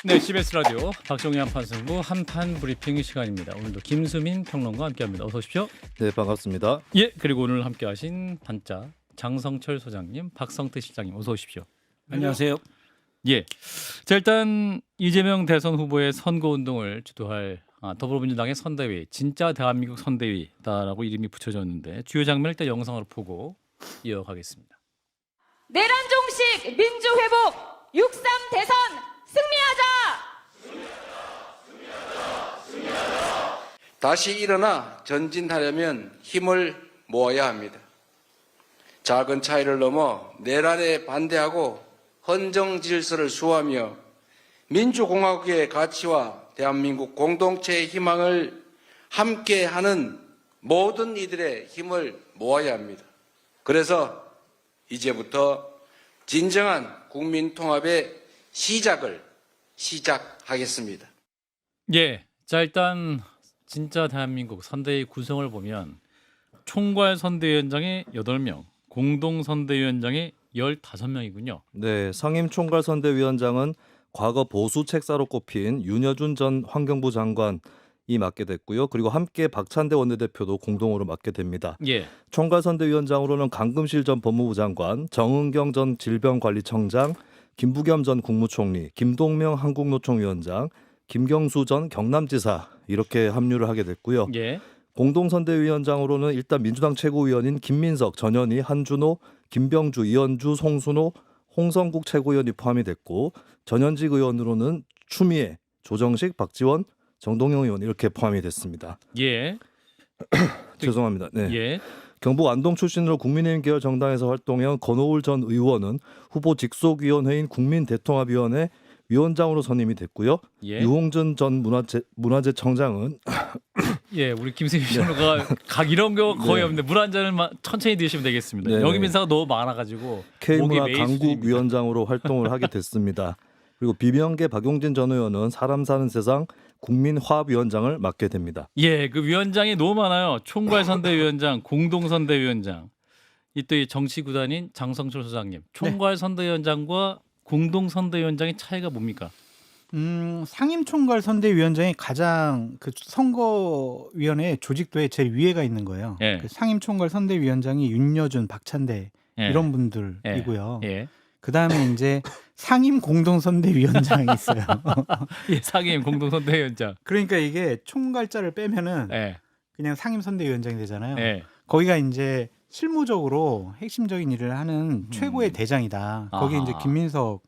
네, CBS 라디오 박종현 판승부 한판 브리핑 시간입니다. 오늘도 김수민 평론가와 함께합니다. 어서 오십시오. 네, 반갑습니다. 예, 그리고 오늘 함께하신 반짜 장성철 소장님, 박성태 실장님, 어서 오십시오. 안녕하세요. 예, 자 일단 이재명 대선 후보의 선거 운동을 주도할 더불어민주당의 선대위, 진짜 대한민국 선대위다라고 이름이 붙여졌는데 주요 장면을 일단 영상으로 보고 이어가겠습니다. 내란 종식 민주회복 6.3 대선 승리하자! 다시 일어나 전진하려면 힘을 모아야 합니다. 작은 차이를 넘어 내란에 반대하고 헌정 질서를 수호하며 민주공화국의 가치와 대한민국 공동체의 희망을 함께하는 모든 이들의 힘을 모아야 합니다. 그래서 이제부터 진정한 국민 통합의 시작하겠습니다. 예, 자 일단 진짜 대한민국 선대위 구성을 보면 총괄 선대위원장이 8명, 공동 선대위원장이 15명이군요. 네, 상임총괄선대위원장은 과거 보수 책사로 꼽힌 윤여준 전 환경부 장관이 맡게 됐고요. 그리고 함께 박찬대 원내대표도 공동으로 맡게 됩니다. 예, 총괄선대위원장으로는 강금실 전 법무부 장관, 정은경 전 질병관리청장, 김부겸 전 국무총리, 김동명 한국노총위원장, 김경수 전 경남지사 이렇게 합류를 하게 됐고요. 예, 공동선대위원장으로는 일단 민주당 최고위원인 김민석, 전현희, 한준호, 김병주, 이현주, 송순호, 홍성국 최고위원이 포함이 됐고 전현직 의원으로는 추미애, 조정식, 박지원, 정동영 의원 이렇게 포함이 됐습니다. 예, 죄송합니다. 네. 예, 경북 안동 출신으로 국민의힘 계열 정당에서 활동해온 권오울 전 의원은 후보 직속위원회인 국민대통합위원회 위원장으로 선임이 됐고요. 예. 유홍준 전 문화재청장은 예, 우리 김수민 평론가 각 이런 거 거의 네. 없는데 물 한 잔을 천천히 드시면 되겠습니다. 네. 영입 인사가 너무 많아가지고 목이 K문화 메일 강국 수준입니다. 위원장으로 활동을 하게 됐습니다. 그리고 비명계 박용진 전 의원은 사람 사는 세상 국민화합위원장을 맡게 됩니다. 예, 그 위원장이 너무 많아요. 총괄선대위원장, 공동선대위원장, 이또 이 정치구단인 장성철 소장님, 총괄선대위원장과 공동선대위원장의 차이가 뭡니까? 상임총괄 선대위원장이 가장 그 선거위원회 조직도에 제일 위에가 있는 거예요. 예. 그 상임총괄 선대위원장이 윤여준, 박찬대 예. 이런 분들이고요. 예, 그 다음에 이제 상임 공동선대위원장이 있어요. 예, 상임 공동선대위원장. 그러니까 이게 총괄자를 빼면은 예, 그냥 상임 선대위원장이 되잖아요. 예, 거기가 이제 실무적으로 핵심적인 일을 하는 최고의 대장이다. 거기 이제 아하. 김민석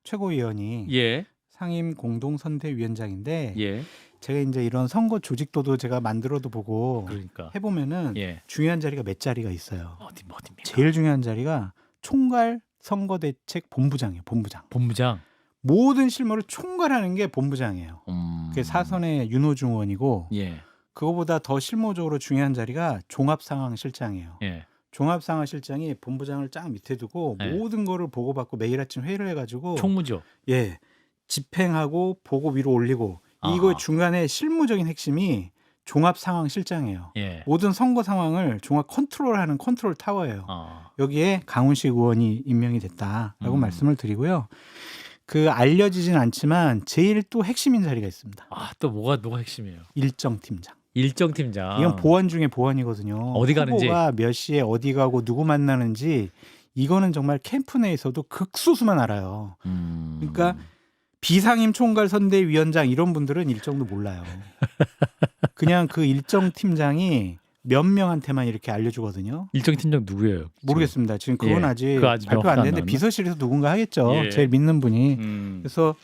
최고위원이 예, 상임 공동선대위원장인데 예. 제가 이제 이런 선거 조직도도 제가 만들어도 보고 그러니까 해보면은 예, 중요한 자리가 몇 자리가 있어요. 어디입니까? 제일 중요한 자리가 총괄 선거대책 본부장이에요. 본부장. 본부장. 모든 실무를 총괄하는 게 본부장이에요. 그게 사선의 윤호중 의원이고 예, 그거보다 더 실무적으로 중요한 자리가 종합상황실장이에요. 예, 종합상황실장이 본부장을 쫙 밑에 두고 네. 모든 거를 보고받고 매일 아침 회의를 해가지고 총무죠. 예 집행하고 보고 위로 올리고 이거 아하. 중간에 실무적인 핵심이 종합상황실장이에요. 예, 모든 선거 상황을 종합 컨트롤하는 컨트롤 타워예요. 여기에 강훈식 의원이 임명이 됐다라고 말씀을 드리고요. 그 알려지진 않지만 제일 또 핵심인 자리가 있습니다. 또 뭐가 핵심이에요? 일정팀장. 일정팀장. 이건 보안 중에 보안이거든요. 어디 가는지. 후보가 몇 시에 어디 가고 누구 만나는지 이거는 정말 캠프 내에서도 극소수만 알아요. 그러니까 비상임 총괄 선대위원장 이런 분들은 일정도 몰라요. 그냥 그 일정팀장이 몇 명한테만 이렇게 알려주거든요. 일정팀장 누구예요? 모르겠습니다. 지금 그건 예, 아직 그거 아직 발표 명확하게 안 안 됐는데 나왔나? 비서실에서 누군가 하겠죠. 예. 제일 믿는 분이. 음. 그래서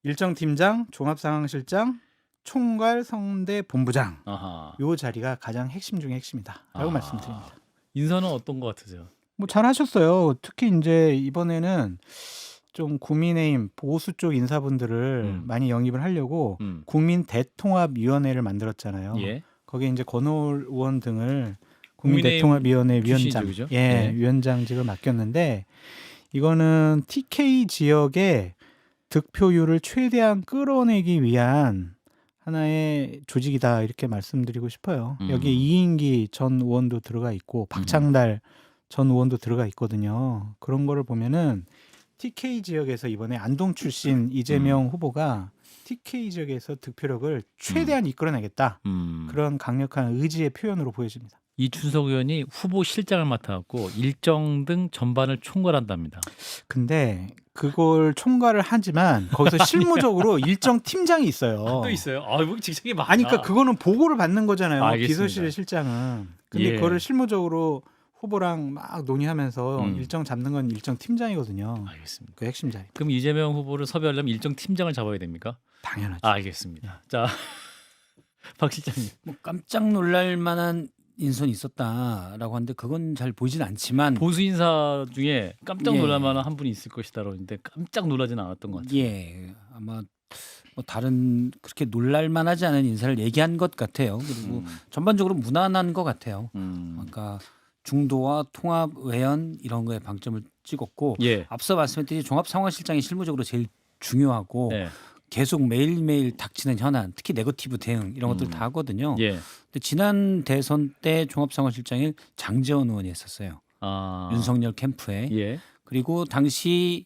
일정팀장, 종합상황실장, 총괄 선대 본부장 아하. 요 자리가 가장 핵심 중에 핵심이다라고 말씀드립니다. 인선은 어떤 것 같으세요? 뭐 잘하셨어요. 특히 이제 이번에는 좀 국민의힘 보수 쪽 인사분들을 많이 영입을 하려고 국민대통합위원회를 만들었잖아요. 예. 거기에 이제 권오울 의원 등을 국민의힘 국민대통합위원회 출신이죠, 위원장, 그죠? 예, 예. 위원장직을 맡겼는데 이거는 TK 지역의 득표율을 최대한 끌어내기 위한 하나의 조직이다 이렇게 말씀드리고 싶어요. 여기에 이인기 전 의원도 들어가 있고 박창달 전 의원도 들어가 있거든요. 그런 거를 보면은 TK 지역에서 이번에 안동 출신 이재명 후보가 TK 지역에서 득표력을 최대한 이끌어내겠다. 그런 강력한 의지의 표현으로 보여집니다. 이준석 의원이 후보 실장을 맡아갖고 일정 등 전반을 총괄한답니다. 근데 그걸 총괄을 하지만 거기서 실무적으로 일정 팀장이 있어요. 또 있어요. 아, 뭐 직책이 많아. 아니 그러니까 그거는 보고를 받는 거잖아요. 알겠습니다. 비서실의 실장은. 근데 예. 그거를 실무적으로 후보랑 막 논의하면서 음. 일정 잡는 건 일정 팀장이거든요. 알겠습니다. 그 핵심 자리. 그럼 이재명 후보를 섭외하려면 일정 팀장을 잡아야 됩니까? 당연하죠. 알겠습니다. 자, 박 실장님. 뭐 깜짝 놀랄 만한 인선이 있었다라고 하는데 그건 잘 보이진 않지만 보수 인사 중에 깜짝 예. 놀랄 만한 한 분이 있을 것이다라고 했는데 깜짝 놀라지는 않았던 것 같아요. 예 아마 뭐 다른 그렇게 놀랄 만하지 않은 인사를 얘기한 것 같아요. 그리고 전반적으로 무난한 것 같아요. 그러니까 중도와 통합 외연 이런 거에 방점을 찍었고 예. 앞서 말씀드린 종합상황실장이 실무적으로 제일 중요하고 네. 계속 매일매일 닥치는 현안, 특히 네거티브 대응 이런 것들 다 하거든요. 예. 근데 지난 대선 때 종합상황실장을 장제원 의원이 했었어요. 아. 윤석열 캠프에. 예. 그리고 당시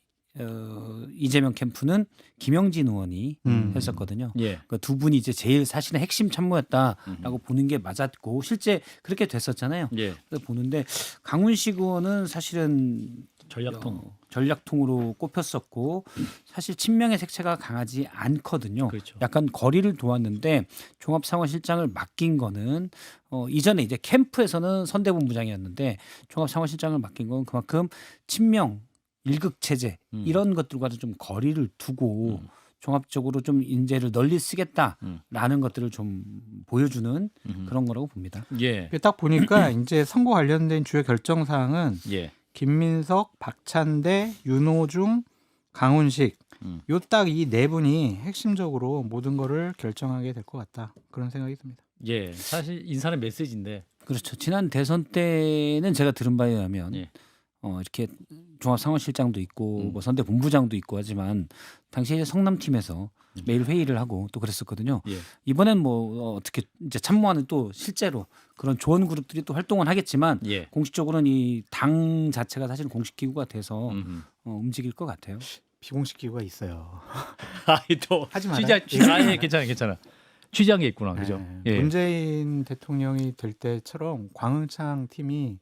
이재명 캠프는 김영진 의원이 했었거든요. 예. 그 두 분이 이제 제일 사실은 핵심 참모였다라고 보는 게 맞았고 실제 그렇게 됐었잖아요. 예. 그래서 보는데 강훈식 의원은 사실은 전략통. 전략통으로 꼽혔었고 사실 친명의 색채가 강하지 않거든요. 그렇죠. 약간 거리를 두었는데 종합상황실장을 맡긴 거는 이전에 이제 캠프에서는 선대본부장이었는데 종합상황실장을 맡긴 건 그만큼 친명 일극 체제 이런 것들과도 좀 거리를 두고 종합적으로 좀 인재를 널리 쓰겠다라는 것들을 좀 보여주는 그런 거라고 봅니다. 예. 딱 보니까 이제 선거 관련된 주요 결정 사항은 예. 김민석, 박찬대, 윤호중, 강훈식 요 딱 이 네 분이 핵심적으로 모든 거를 결정하게 될 것 같다. 그런 생각이 듭니다. 예. 사실 인사는 메시지인데. 그렇죠. 지난 대선 때는 제가 들은 바에 의하면 예. 이렇게 종합상황실장도 있고 뭐 선대본부장도 있고 하지만 당시에 성남팀에서 매일 회의를 하고 또 그랬었거든요. 예. 이번엔 뭐 어떻게 이제 참모하는 또 실제로 그런 조언 그룹들이 또 활동은 하겠지만 예. 공식적으로는 이 당 자체가 사실 공식 기구가 돼서 움직일 것 같아요. 비공식 기구가 있어요. 아이 또 하지 마라. 아니 괜찮아. 취재한 게 있구나. 그죠? 네. 예. 문재인 대통령이 될 때처럼 광흥창 팀이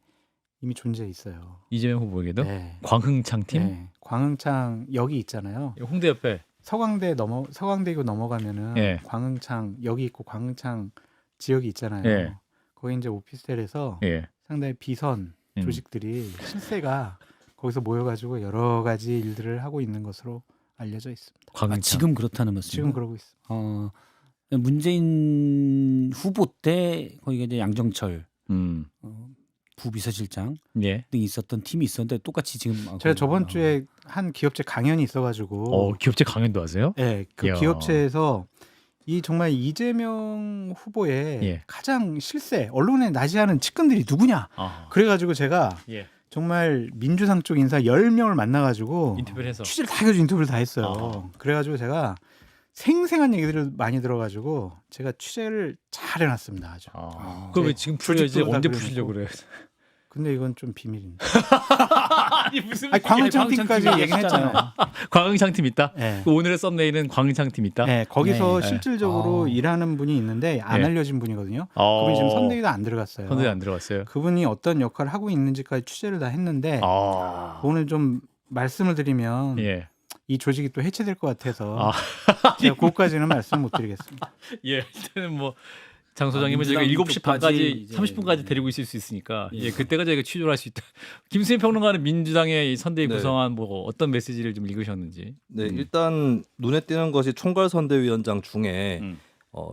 이미 존재해 있어요. 이재명 후보에게도 네. 광흥창 팀 네. 광흥창 역이 있잖아요. 홍대 옆에 서강대교 넘어가면은 예. 광흥창 역이 있고 광흥창 지역이 있잖아요. 예. 거기 이제 오피스텔에서 예. 상당히 비선 조직들이 실세가 거기서 모여가지고 여러 가지 일들을 하고 있는 것으로 알려져 있습니다. 광흥창. 지금 그렇다는 말씀. 지금 그러고 있습니다. 문재인 후보 때 거기가 이제 양정철 부비서실장 예. 등이 있었던 팀이 있었는데 똑같이 지금 제가 저번 주에 한 기업체 강연이 있어가지고 기업체 강연도 하세요? 네, 그 이야. 기업체에서 이 정말 이재명 후보의 예. 가장 실세 언론에 나지하는 측근들이 누구냐 아. 그래가지고 제가 예. 정말 민주당 쪽 인사 10명을 만나가지고 인터뷰를 해서 취재를 다 해가지고 인터뷰를 다 했어요. 그래가지고 제가 생생한 얘기들을 많이 들어가지고 제가 취재를 잘 해놨습니다. 아주. 그럼 왜 지금 풀어야지 조직도 다 언제 그려놓고. 푸시려고 그래요? 근데 이건 좀 비밀입니다. 아니 무슨 아니, 광흥창 팀까지 팀이 얘기는 했잖아요. 광흥창 팀 있다? 네. 그 오늘의 썸네일은 광흥창 팀 있다? 네, 거기서 네. 실질적으로 일하는 분이 있는데 안 네. 알려진 분이거든요. 그분이 지금 선대위도 안 들어갔어요. 선대위 안 들어갔어요. 그분이 어떤 역할을 하고 있는지까지 취재를 다 했는데 오늘 좀 말씀을 드리면 예. 이 조직이 또 해체될 것 같아서 아. 제가 그것까지는 말씀 못 드리겠습니다. 예. 일단은 뭐 장 소장님은 저희가 민주당 7시 쪽까지 반까지 이제 30분까지 데리고 있을 수 있으니까 예, 그때가 저희가 취조를 할 수 있다. 김수현 평론가는 민주당의 이 선대위 네. 구성한 뭐 어떤 메시지를 좀 읽으셨는지. 네, 일단 눈에 띄는 것이 총괄선대위원장 중에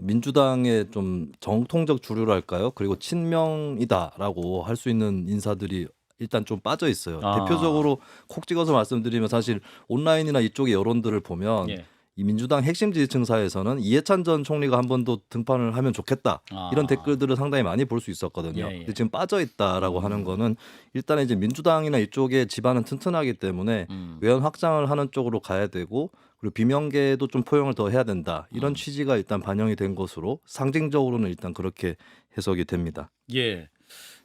민주당의 좀 정통적 주류랄까요? 그리고 친명이다라고 할 수 있는 인사들이 일단 좀 빠져 있어요. 아. 대표적으로 콕 찍어서 말씀드리면 사실 온라인이나 이쪽의 여론들을 보면 예. 이 민주당 핵심 지지층 사이에서는 이해찬 전 총리가 한 번 더 등판을 하면 좋겠다 이런 댓글들을 상당히 많이 볼 수 있었거든요. 예, 예. 근데 지금 빠져 있다라고 하는 거는 일단 이제 민주당이나 이쪽의 지반은 튼튼하기 때문에 외연 확장을 하는 쪽으로 가야 되고 그리고 비명계도 좀 포용을 더 해야 된다 이런 취지가 일단 반영이 된 것으로 상징적으로는 일단 그렇게 해석이 됩니다. 예.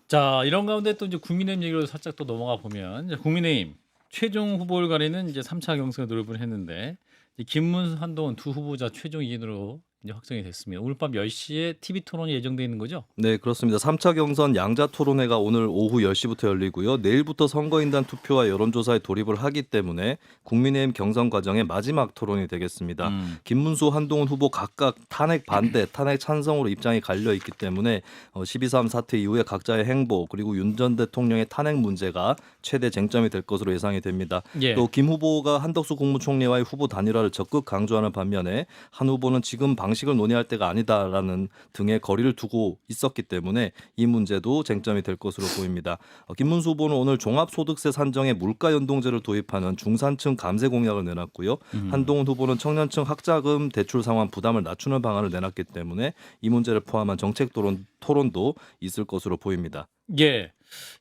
자, 이런 가운데 또 이제 국민의힘 얘기로 살짝 또 넘어가 보면 이제 국민의힘 최종 후보를 가리는 이제 3차 경선에 돌입을 했는데 이제 김문수, 한동훈 두 후보자 최종 2인으로 이제 확정이 됐습니다. 오늘 밤 10시에 TV 토론이 예정돼 있는 거죠? 네, 그렇습니다. 3차 경선 양자 토론회가 오늘 오후 10시부터 열리고요. 내일부터 선거인단 투표와 여론조사에 돌입을 하기 때문에 국민의힘 경선 과정의 마지막 토론이 되겠습니다. 김문수, 한동훈 후보 각각 탄핵 반대, 탄핵 찬성으로 입장이 갈려 있기 때문에 12.3 사태 이후에 각자의 행보 그리고 윤 전 대통령의 탄핵 문제가 최대 쟁점이 될 것으로 예상이 됩니다. 예. 또 김 후보가 한덕수 국무총리와의 후보 단일화를 적극 강조하는 반면에 한 후보는 지금 방식을 논의할 때가 아니다라는 등의 거리를 두고 있었기 때문에 이 문제도 쟁점이 될 것으로 보입니다. 김문수 후보는 오늘 종합소득세 산정에 물가연동제를 도입하는 중산층 감세 공약을 내놨고요. 한동훈 후보는 청년층 학자금 대출 상환 부담을 낮추는 방안을 내놨기 때문에 이 문제를 포함한 정책 토론도 있을 것으로 보입니다. 예.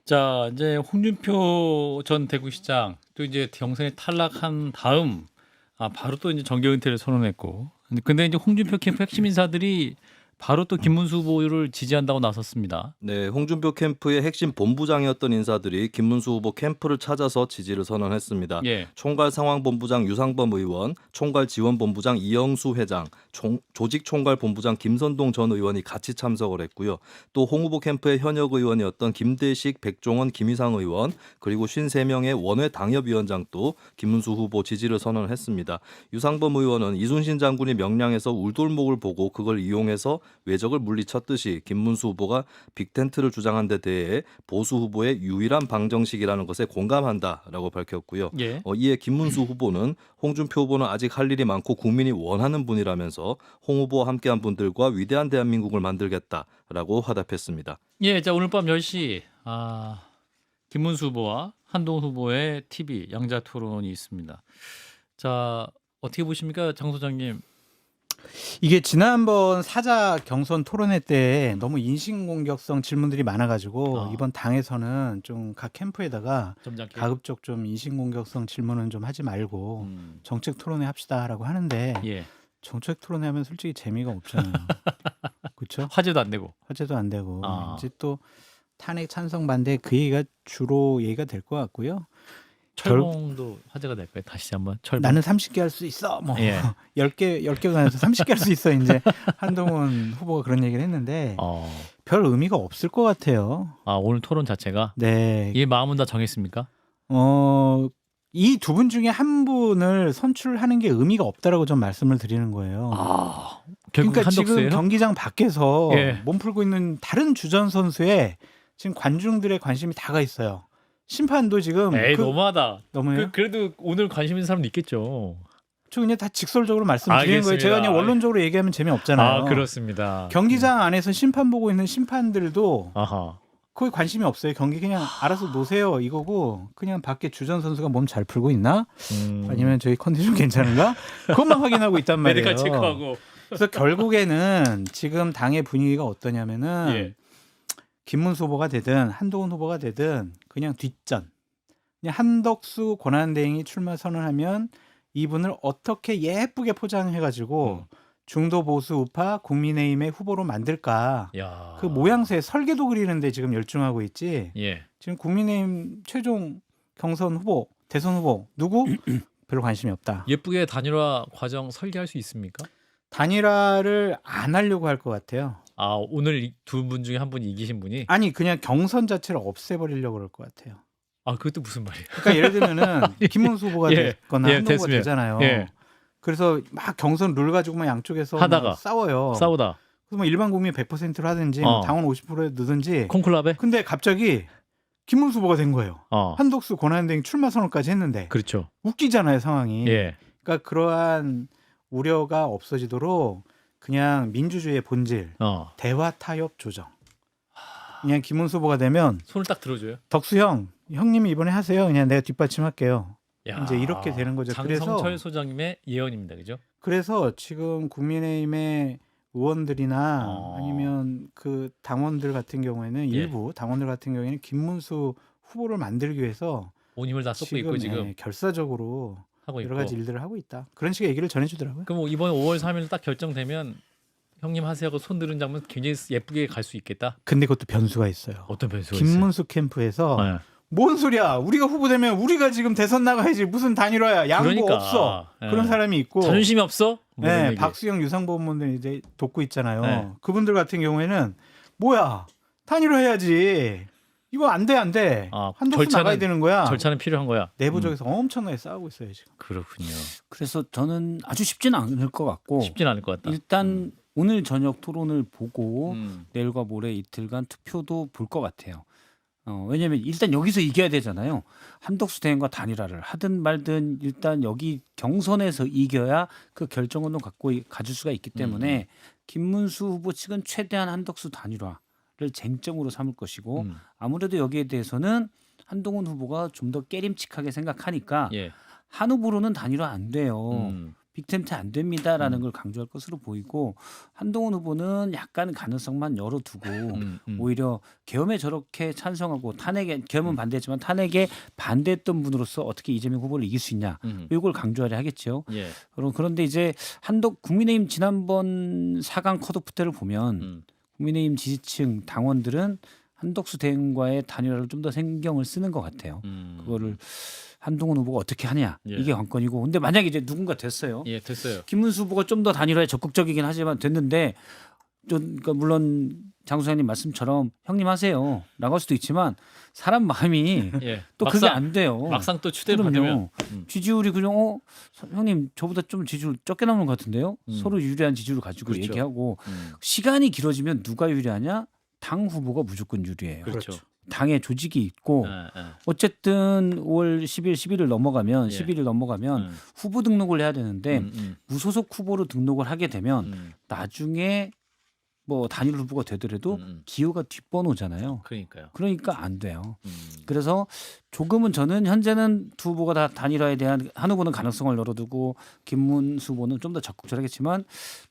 자, 이제 홍준표 전 대구시장 또 이제 경선에 탈락한 다음 바로 또 이제 정계 은퇴를 선언했고, 근데 이제 홍준표 캠프 핵심 인사들이 바로 또 김문수 후보를 지지한다고 나섰습니다. 네, 홍준표 캠프의 핵심 본부장이었던 인사들이 김문수 후보 캠프를 찾아서 지지를 선언했습니다. 예. 총괄상황본부장 유상범 의원, 총괄지원본부장 이영수 회장, 조직총괄본부장 김선동 전 의원이 같이 참석을 했고요. 또 홍 후보 캠프의 현역 의원이었던 김대식, 백종원, 김희상 의원 그리고 53명의 원외 당협위원장도 김문수 후보 지지를 선언했습니다. 유상범 의원은 이순신 장군이 명량에서 울돌목을 보고 그걸 이용해서 외적을 물리쳤듯이 김문수 후보가 빅텐트를 주장한 데 대해 보수 후보의 유일한 방정식이라는 것에 공감한다라고 밝혔고요. 예. 이에 김문수 후보는 홍준표 후보는 아직 할 일이 많고 국민이 원하는 분이라면서 홍 후보와 함께한 분들과 위대한 대한민국을 만들겠다라고 화답했습니다. 예, 자 오늘 밤 10시 김문수 후보와 한동훈 후보의 TV 양자 토론이 있습니다. 자, 어떻게 보십니까, 장 소장님? 이게 지난번 사자 경선 토론회 때 너무 인신공격성 질문들이 많아가지고 이번 당에서는 좀 각 캠프에다가 점잖게. 가급적 좀 인신공격성 질문은 좀 하지 말고 정책 토론회 합시다라고 하는데 예. 정책 토론회 하면 솔직히 재미가 없잖아요. 그렇죠? 화제도 안 되고. 화제도 안 되고 아. 이제 또 탄핵 찬성 반대 그 얘기가 주로 얘기가 될 것 같고요. 철봉도 화제가 될까요? 다시 한번 철봉. 나는 30개 할 수 있어. 뭐 예. 10개가 아니라 30개 할 수 있어. 이제 한동훈 후보가 그런 얘기를 했는데 별 의미가 없을 것 같아요. 오늘 토론 자체가 네. 이 마음은 다 정했습니까? 이 두 분 중에 한 분을 선출하는 게 의미가 없다라고 좀 말씀을 드리는 거예요. 결국 그러니까 한덕수예요? 지금 경기장 밖에서 예. 몸풀고 있는 다른 주전 선수에 지금 관중들의 관심이 다가 있어요. 심판도 지금 에이 너무하다. 너무해요? 그래도 오늘 관심 있는 사람도 있겠죠. 저 그냥 다 직설적으로 말씀드리는 거예요. 알겠습니다. 제가 그냥 원론적으로 얘기하면 재미없잖아요. 그렇습니다. 경기장 안에서 심판 보고 있는 심판들도 아하. 거의 관심이 없어요. 경기 그냥 알아서 놓으세요 이거고 그냥 밖에 주전 선수가 몸 잘 풀고 있나? 아니면 저희 컨디션 괜찮은가? 그것만 확인하고 있단 말이에요. 메디컬 체크하고. 그래서 결국에는 지금 당의 분위기가 어떠냐면은 예. 김문수 후보가 되든 한동훈 후보가 되든 그냥 뒷전. 그냥 한덕수 권한대행이 출마 선언하면 이분을 어떻게 예쁘게 포장해가지고 중도 보수 우파 국민의힘의 후보로 만들까. 야. 그 모양새 설계도 그리는데 지금 열중하고 있지. 예. 지금 국민의힘 최종 경선 후보, 대선 후보 누구? 별로 관심이 없다. 예쁘게 단일화 과정 설계할 수 있습니까? 단일화를 안 하려고 할 것 같아요. 오늘 두 분 중에 한 분이 이기신 분이 아니 그냥 경선 자체를 없애버리려고 그럴 것 같아요. 그것도 무슨 말이에요? 그러니까 예를 들면은 김문수 후보가 예, 됐거나 예, 한동훈 후보가 됐으면. 되잖아요. 예. 그래서 막 경선 룰 가지고 막 양쪽에서 하다가 막 싸워요. 싸우다 그래서 뭐 일반 국민 100%로 하든지 뭐 당원 50%에 넣든지. 콘클라베? 근데 갑자기 김문수 후보가 된 거예요. 한덕수 권한대행 출마 선언까지 했는데 그렇죠. 웃기잖아요 상황이. 예. 그러니까 그러한 우려가 없어지도록 그냥 민주주의의 본질, 대화 타협 조정. 그냥 김문수 후보가 되면 손을 딱 들어줘요. 덕수 형님이 이번에 하세요. 그냥 내가 뒷받침할게요. 야, 이제 이렇게 되는 거죠. 장성철 소장님의 예언입니다, 그죠? 그래서 지금 국민의힘의 의원들이나 아니면 그 당원들 같은 경우에는 일부 당원들 같은 경우에는 김문수 후보를 만들기 위해서 온 힘을 다 쏟고 있고 지금 결사적으로 하고 있고. 여러 가지 일들을 하고 있다. 그런 식의 얘기를 전해주더라고요. 그럼 이번 5월 3일 딱 결정되면 형님 하세요 하고 손 드는 장면 굉장히 예쁘게 갈 수 있겠다. 근데 그것도 변수가 있어요. 어떤 변수가 김문수 캠프에서 있어요? 뭔 소리야? 우리가 후보되면 우리가 지금 대선 나가야지 무슨 단일화야? 양보 그러니까. 없어. 예. 그런 사람이 있고. 자존심이 없어? 뭐 이런 네, 얘기. 박수영 유상보험분들 이제 돕고 있잖아요. 네. 그분들 같은 경우에는 뭐야? 단일화 해야지. 이거 안 돼, 안 돼. 아, 한독수 나가야 되는 거야. 절차는 필요한 거야. 내부적에서 엄청나게 싸우고 있어요 지금. 그렇군요. 그래서 저는 아주 쉽지는 않을 것 같고 쉽진 않을 것 같다. 일단 오늘 저녁 토론을 보고 음. 내일과 모레 이틀간 투표도 볼 것 같아요. 왜냐하면 일단 여기서 이겨야 되잖아요. 한덕수 대행과 단일화를 하든 말든 일단 여기 경선에서 이겨야 그 결정권을 가질 수가 있기 때문에 김문수 후보 측은 최대한 한덕수 단일화를 쟁점으로 삼을 것이고 아무래도 여기에 대해서는 한동훈 후보가 좀 더 깨림칙하게 생각하니까 예. 한 후보로는 단일화 안 돼요. 음. 빅텐트 안 됩니다라는 걸 강조할 것으로 보이고 한동훈 후보는 약간 가능성만 열어두고 오히려 계엄에 저렇게 찬성하고 탄핵에 계엄은 반대했지만 탄핵에 반대했던 분으로서 어떻게 이재명 후보를 이길 수 있냐 이걸 강조하려 하겠죠. 예. 그런데 이제 국민의힘 지난번 4강 컷오프 때를 보면 국민의힘 지지층 당원들은 한덕수 대행과의 단일화를 좀 더 신경을 쓰는 것 같아요. 그거를 한동훈 후보가 어떻게 하냐 예. 이게 관건이고 근데 만약에 이제 누군가 됐어요. 예, 됐어요. 김문수 후보가 좀 더 단일화에 적극적이긴 하지만 됐는데 그러니까 물론 장 소장님 말씀처럼 형님 하세요 나갈 수도 있지만 사람 마음이 예. 또 그게 안 돼요. 막상 또 추대를 받으면 지지율이 그냥 형님 저보다 좀 지지율 적게 나오는 것 같은데요. 서로 유리한 지지율을 가지고 그렇죠. 얘기하고 시간이 길어지면 누가 유리하냐? 당 후보가 무조건 유리해요. 그렇죠. 당의 조직이 있고 예, 예. 어쨌든 5월 10일, 11일 넘어가면 예. 11일 넘어가면 후보 등록을 해야 되는데 음. 무소속 후보로 등록을 하게 되면 음. 나중에 뭐 단일 후보가 되더라도 기호가 뒷번호잖아요. 그러니까요. 그러니까 안 돼요. 음. 그래서 조금은 저는 현재는 두 후보가 다 단일화에 대한 한 후보는 가능성을 열어두고 김문수 후보는 좀 더 적극적이겠지만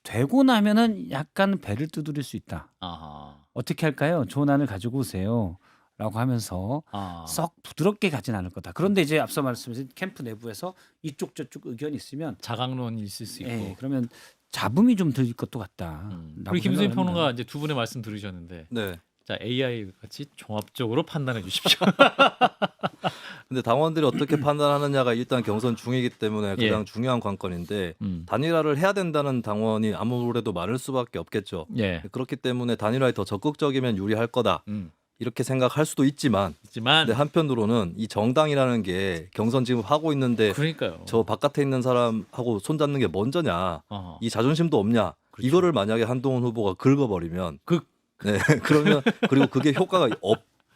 되고 나면은 약간 배를 두드릴 수 있다. 아하. 어떻게 할까요? 좋은 안을 가지고 오세요. 라고 하면서 아. 썩 부드럽게 가진 않을 거다. 그런데 이제 앞서 말씀하신 캠프 내부에서 이쪽 저쪽 의견이 있으면 자강론이 있을 수 있고. 예, 그러면 잡음이 좀 들 것도 같다. 우리 김수희 평론가 이제 두 분의 말씀 들으셨는데 네. 자 AI 같이 종합적으로 판단해 주십시오. 근데 당원들이 어떻게 판단하느냐가 일단 경선 중이기 때문에 예. 가장 중요한 관건인데 음. 단일화를 해야 된다는 당원이 아무래도 많을 수밖에 없겠죠. 예. 그렇기 때문에 단일화에 더 적극적이면 유리할 거다. 이렇게 생각할 수도 있지만 있지만 근데 한편으로는 이 정당이라는 게 경선 지금 하고 있는데 그러니까요. 저 바깥에 있는 사람하고 손잡는 게 먼저냐 어허. 이 자존심도 없냐 그렇죠. 이거를 만약에 한동훈 후보가 긁어버리면 극. 네 그러면 그리고 그게 효과가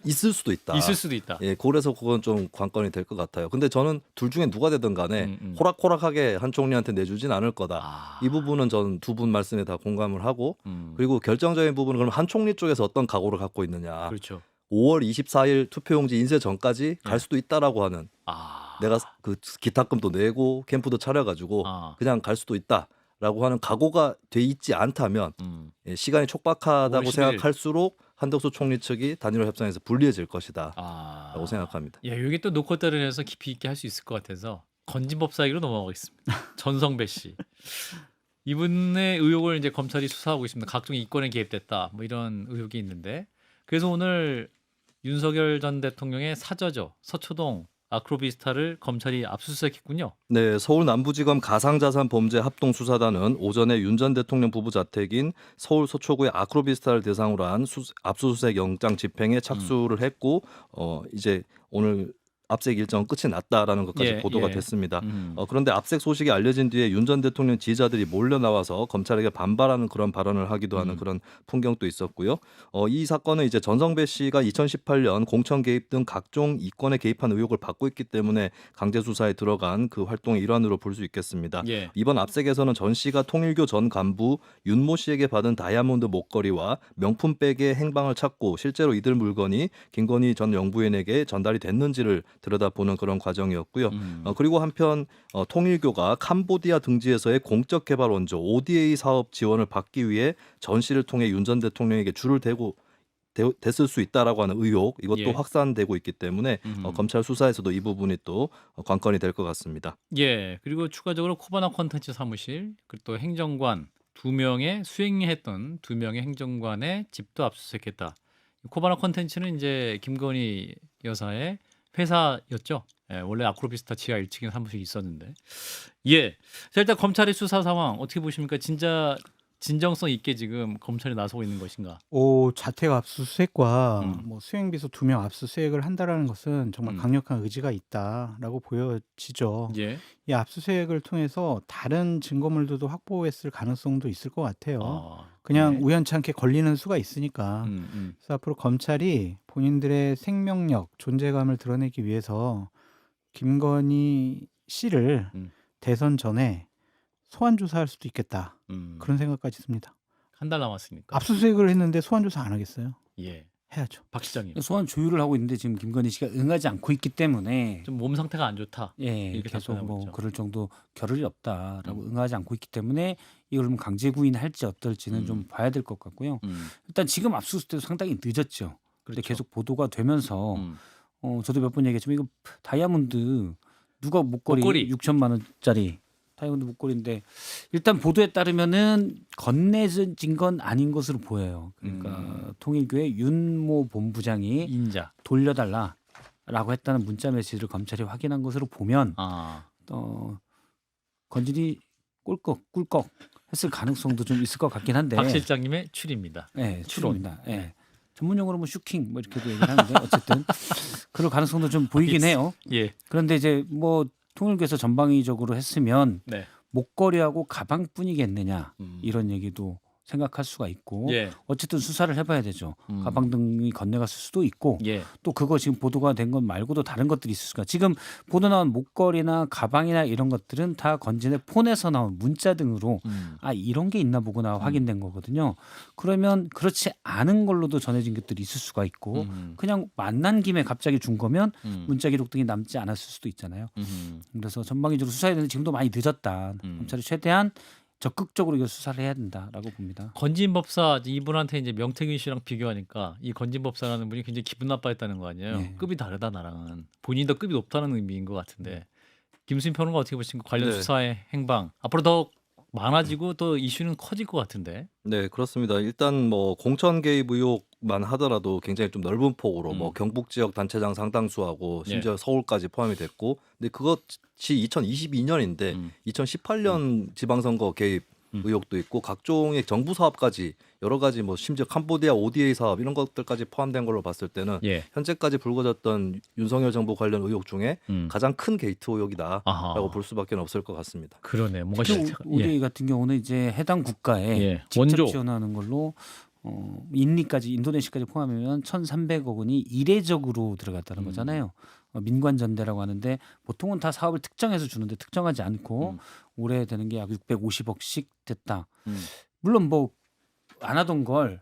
있을 수도 있다. 있을 수도 있다. 예, 그래서 그건 좀 관건이 될 것 같아요. 근데 저는 둘 중에 누가 되든 간에 호락호락하게 한 총리한테 내주진 않을 거다. 아. 이 부분은 저는 두 분 말씀에 다 공감을 하고 그리고 그리고 결정적인 부분은 그럼 한 총리 쪽에서 어떤 각오를 갖고 있느냐. 그렇죠. 5월 24일 투표용지 인쇄 전까지 갈 네. 수도 있다라고 하는 아. 내가 그 기탁금도 내고 캠프도 차려가지고 아. 그냥 갈 수도 있다라고 하는 각오가 돼 있지 않다면 예, 시간이 5월 촉박하다고 11일. 생각할수록 한덕수 총리 측이 단일화 협상에서 불리해질 것이다라고 아. 생각합니다. 예, 여기 또 노컷들을 해서 깊이 있게 할 수 있을 것 같아서 건진법사기로 넘어가겠습니다. 전성배 씨. 이분의 의혹을 이제 검찰이 수사하고 있습니다. 각종 이권에 개입됐다. 뭐 이런 의혹이 있는데 그래서 오늘 윤석열 전 대통령의 사저죠. 서초동 아크로비스타를 검찰이 압수수색했군요. 네, 서울 남부지검 가상자산범죄 합동수사단은 오전에 윤 전 대통령 부부 자택인 서울 서초구의 아크로비스타를 대상으로 한 압수수색 영장 집행에 착수를 했고 이제 오늘 압색 일정 끝이 났다라는 것까지 예, 보도가 예. 됐습니다. 그런데 압색 소식이 알려진 뒤에 윤 전 대통령 지지자들이 몰려 나와서 검찰에게 반발하는 그런 발언을 하기도 하는 그런 풍경도 있었고요. 이 사건은 이제 전성배 씨가 2018년 공천 개입 등 각종 이권에 개입한 의혹을 받고 있기 때문에 강제 수사에 들어간 그 활동의 일환으로 볼 수 있겠습니다. 예. 이번 압색에서는 전 씨가 통일교 전 간부 윤모 씨에게 받은 다이아몬드 목걸이와 명품백의 행방을 찾고 실제로 이들 물건이 김건희 전 영부인에게 전달이 됐는지를 들여다보는 그런 과정이었고요. 그리고 한편 통일교가 캄보디아 등지에서의 공적 개발 원조 ODA 사업 지원을 받기 위해 전 씨를 통해 윤 전 대통령에게 줄을 대고 됐을 수 있다라고 하는 의혹 이것도 예. 확산되고 있기 때문에 검찰 수사에서도 이 부분이 또 관건이 될 것 같습니다. 예. 그리고 추가적으로 코바나 콘텐츠 사무실 그리고 또 행정관 2명의 수행했던 2명의 행정관의 집도 압수수색했다. 코바나 콘텐츠는 이제 김건희 여사의 회사였죠. 예, 원래 아크로비스타 지하 1층에 사무실이 있었는데. 예. 자, 일단 검찰의 수사 상황 어떻게 보십니까? 진짜 진정성 있게 지금 검찰이 나서고 있는 것인가? 자택 압수수색과 음. 뭐 수행비서 2명 압수수색을 한다라는 것은 정말 음. 강력한 의지가 있다라고 보여지죠. 예. 이 압수수색을 통해서 다른 증거물들도 확보했을 가능성도 있을 것 같아요. 아, 그냥 네. 우연찮게 걸리는 수가 있으니까. 그래서 앞으로 검찰이 본인들의 생명력, 존재감을 드러내기 위해서 김건희 씨를 음. 대선 전에 소환 조사할 수도 있겠다. 그런 생각까지 듭니다. 한 달 남았으니까. 압수수색을 했는데 소환 조사 안 하겠어요? 예. 해야죠. 박 시장님. 소환 조율을 하고 있는데 지금 김건희 씨가 응하지 않고 있기 때문에 좀 몸 상태가 안 좋다. 예, 이렇게 계속 답변하고 뭐 있죠. 그럴 정도 겨를이 없다라고 응하지 않고 있기 때문에 이걸 뭐 강제 구인할지 어떨지는 좀 봐야 될 것 같고요. 일단 지금 압수수색 때도 상당히 늦었죠. 근데 그렇죠. 계속 보도가 되면서 음. 저도 몇 번 얘기했지만 이거 다이아몬드 누가 목걸이 목걸이. 6천만 원짜리 다이아몬드 목걸이인데 일단 보도에 따르면은 건네진 건 아닌 것으로 보여요. 그러니까 통일교의 윤모 본부장이 인자. 돌려달라라고 했다는 문자 메시지를 검찰이 확인한 것으로 보면 아. 건진이 꿀꺽 했을 가능성도 좀 있을 것 같긴 한데. 박 실장님의 출입니다. 네, 추론. 추론입니다. 예. 전문용어로 뭐 슈킹 뭐 이렇게도 얘기를 하는데 어쨌든 그럴 가능성도 좀 보이긴 해요. 예. 그런데 이제 뭐 통일교에서 전방위적으로 했으면 네. 목걸이하고 가방뿐이겠느냐 음. 이런 얘기도 생각할 수가 있고 예. 어쨌든 수사를 해봐야 되죠. 가방 등이 건네갔을 수도 있고 예. 또 그거 지금 보도가 된 것 말고도 다른 것들이 있을 수가. 지금 보도 나온 목걸이나 가방이나 이런 것들은 다 건진의 폰에서 나온 문자 등으로 이런 게 있나 보구나 확인된 거거든요. 그러면 그렇지 않은 걸로도 전해진 것들이 있을 수가 있고 그냥 만난 김에 갑자기 준 거면 문자 기록 등이 남지 않았을 수도 있잖아요. 그래서 전방위적으로 수사해야 되는데 지금도 많이 늦었다. 검찰이 최대한 적극적으로 이거 수사를 해야 된다라고 봅니다. 건진 법사 이분한테 이제 명태균 씨랑 비교하니까 이 건진 법사라는 분이 굉장히 기분 나빠했다는 거 아니에요. 네. 급이 다르다 나랑은. 본인이 더 급이 높다는 의미인 것 같은데. 김수인 평론가 어떻게 보십니까? 관련 네. 수사의 행방 앞으로 더 많아지고 또 이슈는 커질 것 같은데. 네, 그렇습니다. 일단 뭐 공천 개입 의혹만 하더라도 굉장히 좀 넓은 폭으로 뭐 경북 지역 단체장 상당수하고 심지어 서울까지 포함이 됐고, 근데 그것이 2022년인데 2018년 지방선거 개입 의혹도 있고 각종의 정부 사업까지 여러 가지 뭐 심지어 캄보디아 ODA 사업 이런 것들까지 포함된 걸로 봤을 때는 예. 현재까지 불거졌던 윤석열 정부 관련 의혹 중에 가장 큰 게이트 의혹이다라고 아하. 볼 수밖에 없을 것 같습니다. 그러네. 뭔가 특히 실체가- 우리 같은 경우는 이제 해당 국가에 예. 직접 원조. 지원하는 걸로 인리까지 인도네시아까지 포함하면 1,300억 원이 이례적으로 들어갔다는 거잖아요. 민관 전대라고 하는데 보통은 다 사업을 특정해서 주는데 특정하지 않고 올해 되는 게 약 650억씩 됐다. 물론 뭐 안 하던 걸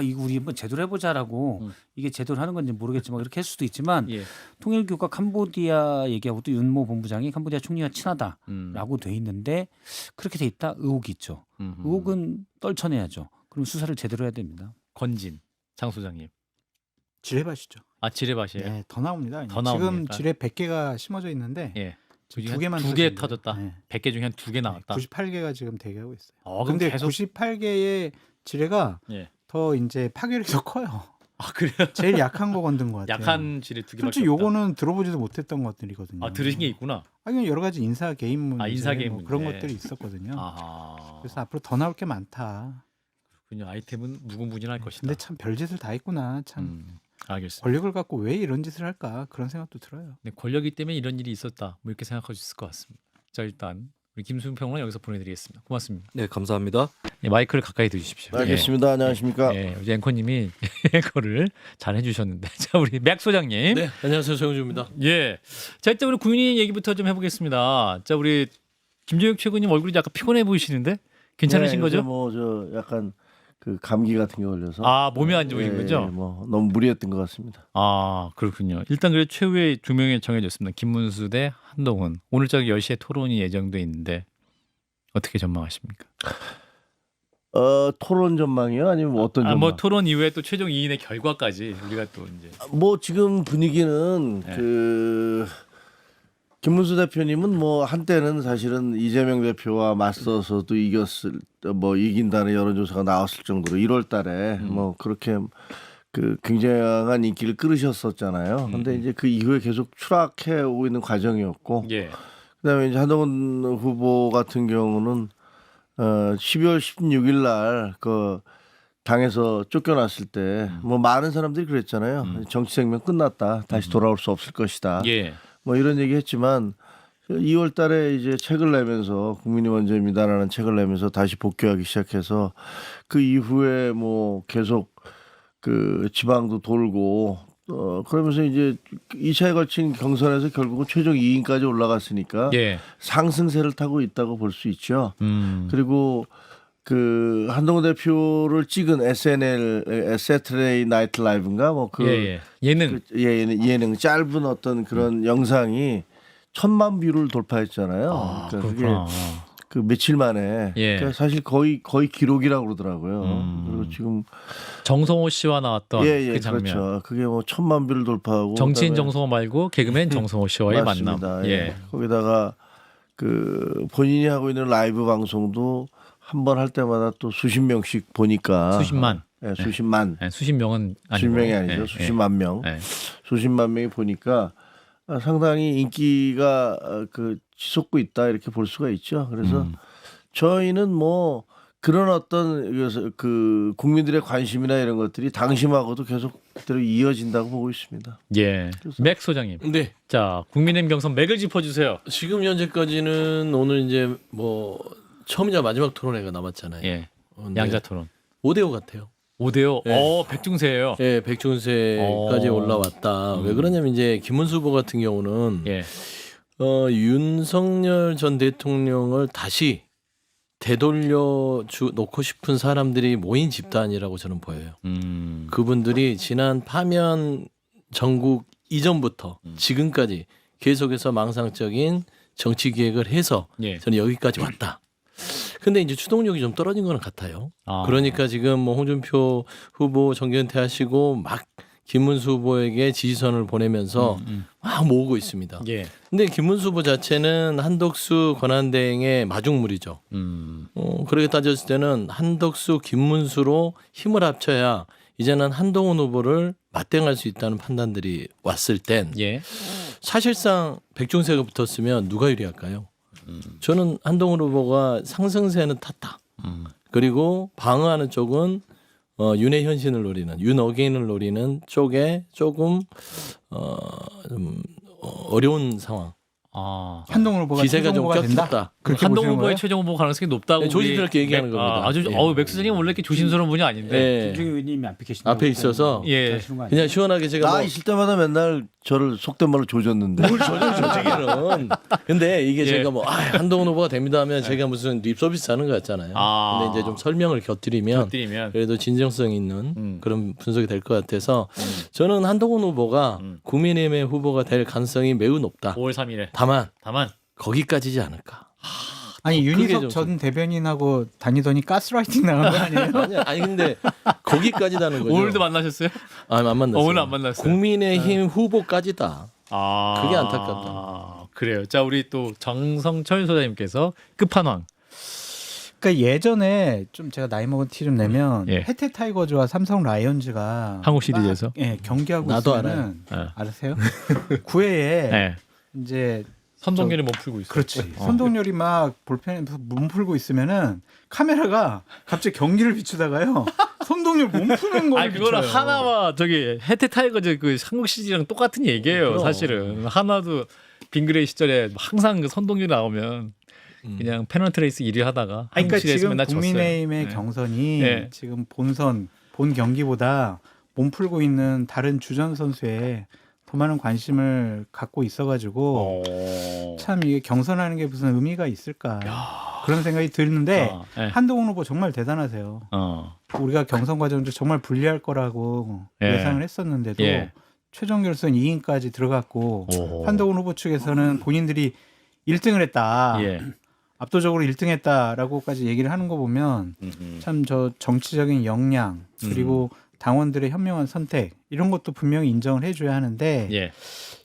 이거 우리 한번 제대로 해보자라고 이게 제대로 하는 건지 모르겠지만 그렇게 할 수도 있지만 예. 통일교가 캄보디아 얘기하고 또 윤모 본부장이 캄보디아 총리와 친하다라고 돼 있는데 그렇게 돼 있다 의혹이 있죠. 의혹은 떨쳐내야죠. 그럼 수사를 제대로 해야 됩니다. 건진 장 소장님. 지뢰밭이죠. 지뢰밭이에요. 네, 더 나옵니다. 더 지금 나옵니까? 지뢰 100개가 심어져 있는데 예. 두 개만 두개 터집니다. 터졌다. 네. 100개 중에 한 2개 나왔다. 98개가 지금 대기하고 있어요. 그럼 근데 계속 98개의 지뢰가 예. 더 이제 파괴력이 더 커요. 그래요? 제일 약한 거 건든 것 같아요. 약한 지뢰 2개밖에 솔직히 없다. 요거는 들어보지도 못했던 것들이거든요. 들으신 게 있구나. 그냥 여러 가지 인사 개인 문제, 인사 개인 뭐 그런 문제. 것들이 있었거든요. 아하. 그래서 앞으로 더 나올 게 많다. 그냥 아이템은 무궁무진할 것이다. 근데 참 별짓을 다 했구나. 참 알겠습니다. 권력을 갖고 왜 이런 짓을 할까 그런 생각도 들어요. 네, 권력이 때문에 이런 일이 있었다. 뭐 이렇게 생각할 수 있을 것 같습니다. 자, 일단 우리 김수민 평론가 여기서 보내드리겠습니다. 고맙습니다. 네, 감사합니다. 네, 마이크를 가까이 두십시오. 알겠습니다. 안녕하십니까? 예, 우리 앵커님이 앵커를 잘 해주셨는데, 자 우리 맥 소장님. 네, 안녕하세요. 정우주입니다. 예. 자, 일단 우리 군인 얘기부터 좀 해보겠습니다. 자, 우리 김종혁 최고님 얼굴이 약간 피곤해 보이시는데 괜찮으신 거죠? 뭐저 약간 그 감기 같은 게 걸려서 몸이 안 좋으신 거죠? 뭐 너무 무리했던 것 같습니다. 그렇군요. 일단 그래 최후의 두 명이 정해졌습니다. 김문수 대 한동훈. 오늘 저녁 10시에 토론이 예정돼 있는데 어떻게 전망하십니까? 토론 전망이요? 아니면 뭐 어떤 전망? 뭐 토론 이후에 또 최종 2인의 결과까지 우리가 또 이제 뭐 지금 분위기는 네. 그 김문수 대표님은 뭐 한때는 사실은 이재명 대표와 맞서서도 이긴다는 여론조사가 나왔을 정도로 1월달에 뭐 그렇게 그 굉장한 인기를 끌으셨었잖아요. 근데 이제 그 이후에 계속 추락해 오고 있는 과정이었고, 예. 그다음에 이제 한동훈 후보 같은 경우는 12월 16일 날 그 당에서 쫓겨났을 때 뭐 많은 사람들이 그랬잖아요. 정치 생명 끝났다. 다시 돌아올 수 없을 것이다. 예. 뭐 이런 얘기 했지만 2월 달에 이제 책을 내면서 국민이 먼저입니다라는 책을 내면서 다시 복귀하기 시작해서 그 이후에 뭐 계속 그 지방도 돌고 그러면서 이제 2차에 걸친 경선에서 결국은 최종 2인까지 올라갔으니까 예. 상승세를 타고 있다고 볼 수 있죠. 음. 그리고 그 한동훈 대표를 찍은 SNL 세터데이 나이트 라이브인가 뭐그 예. 예능. 예능 짧은 어떤 그런 영상이 1,000만 뷰를 돌파했잖아요. 그러니까 그게 그렇구나. 그 며칠 만에 예. 그러니까 사실 거의 기록이라고 그러더라고요. 그리고 지금 정성호 씨와 나왔던 예, 그 장면. 그렇죠. 그게 뭐 1,000만 뷰를 돌파하고 정치인 그다음에 정성호 말고 개그맨 정성호 씨와의 만남. 맞습니다. 예. 거기다가 그 본인이 하고 있는 라이브 방송도 한 번 할 때마다 또 수십 명씩 보니까 수십만. 예, 수십만. 예, 수십 명은 아니고. 수십 명이 아니죠. 예, 수십만 명. 예. 수십만 명이 보니까 상당히 인기가 그 치솟고 있다 이렇게 볼 수가 있죠. 그래서 저희는 뭐 그런 어떤 그 국민들의 관심이나 이런 것들이 당심하고도 계속 그대로 이어진다고 보고 있습니다. 예. 맥 소장님. 네. 자, 국민의힘 경선 맥을 짚어주세요. 지금 현재까지는 오늘 이제 뭐 처음이자 마지막 토론회가 남았잖아요. 예. 근데 양자 토론. 5대5 같아요. 5대5. 예. 백중세예요. 예, 백중세까지 올라왔다. 왜 그러냐면 이제 김문수 후보 같은 경우는 예. 윤석열 전 대통령을 다시 되돌려 놓고 싶은 사람들이 모인 집단이라고 저는 보여요. 그분들이 지난 파면 전국 이전부터 지금까지 계속해서 망상적인 정치 기획을 해서 예. 저는 여기까지 왔다. 근데 이제 추동력이 좀 떨어진 거는 같아요. 아. 그러니까 지금 뭐 홍준표 후보 정견퇴 하시고 막 김문수 후보에게 지지선을 보내면서 막 모으고 있습니다. 예. 근데 김문수 후보 자체는 한덕수 권한대행의 마중물이죠. 그렇게 따졌을 때는 한덕수, 김문수로 힘을 합쳐야 이제는 한동훈 후보를 맞대응할 수 있다는 판단들이 왔을 땐 예. 사실상 백중세가 붙었으면 누가 유리할까요? 저는 한동훈 후보가 상승세는 탔다. 그리고 방어하는 쪽은 윤의 현신을 노리는 윤어게인을 노리는 쪽에 조금 좀 어려운 상황. 아. 한동훈 후보가 기세가 최종 좀 후보가 된다. 꼈다. 그렇게 한동훈 보시는 후보의 거예요? 최종 후보 가능성이 높다고 네, 조심스럽게 얘기하는 겁니다. 아주 예. 맥 소장님 원래 이렇게 조심스러운 분이 아닌데. 네. 김종희 의원님이 앞에 계신다. 앞에 있어서 예. 그냥 시원하게 제가 나 뭐 있을 때마다 맨날 저를 속된 말로 조졌는데. 뭘 전혀 조직에는. 근데 이게 예. 제가 뭐 한동훈 후보가 됩니다 하면 제가 무슨 립 서비스 하는 것 같잖아요. 아. 근데 이제 좀 설명을 곁들이면 곁들이면. 그래도 진정성 있는 그런 분석이 될 것 같아서 저는 한동훈 후보가 국민의힘의 후보가 될 가능성이 매우 높다. 5월 3일에. 다만 다만 거기까지지 않을까. 아니 그게 윤희석 좀- 전 대변인하고 다니더니 가스라이팅 나간 거 아니에요? 아니 근데 거기까지다는 거죠. 오늘도 만나셨어요? 안 만났어요. 오늘 안 만났어요. 국민의힘 후보까지다. 아. 그게 안타깝다. 그래요. 자, 우리 또 정성철 소장님께서 끝판왕. 그러니까 예전에 좀 제가 나이 먹은 티 좀 내면 예. 해태 타이거즈와 삼성 라이온즈가 한국 시리즈에서? 막, 예, 경기하고 나도 있으면은 알아요. 알았어요? 9회에 네. 이제 선동열이 못 풀고 있어요. 그렇지. 선동열이 막 볼펜에서 몸 풀고 있으면은 카메라가 갑자기 경기를 비추다가요. 선동열 몸 푸는 거를 아니 그거는 비춰요. 하나와 저기 해태 타이거즈 그 한국 시리즈랑 똑같은 얘기예요. 그럼. 사실은 하나도 빙그레이 시절에 항상 그 선동열이 나오면 그냥 페널티 레이스 1위 하다가 아니, 그러니까 한국 시리즈에서 지금 맨날 졌어요. 국민의힘의 네. 경선이 네. 지금 본 경기보다 몸 풀고 있는 다른 주전 선수에 더 많은 관심을 갖고 있어가지고 참 이게 경선하는 게 무슨 의미가 있을까 그런 생각이 드는데 네. 한동훈 후보 정말 대단하세요. 우리가 경선 과정 중 정말 불리할 거라고 예. 예상을 했었는데도 예. 최종 결선 2인까지 들어갔고 오. 한동훈 후보 측에서는 본인들이 1등을 했다. 예. 압도적으로 1등했다라고까지 얘기를 하는 거 보면 참 저 정치적인 역량 그리고 당원들의 현명한 선택 이런 것도 분명히 인정을 해줘야 하는데 예.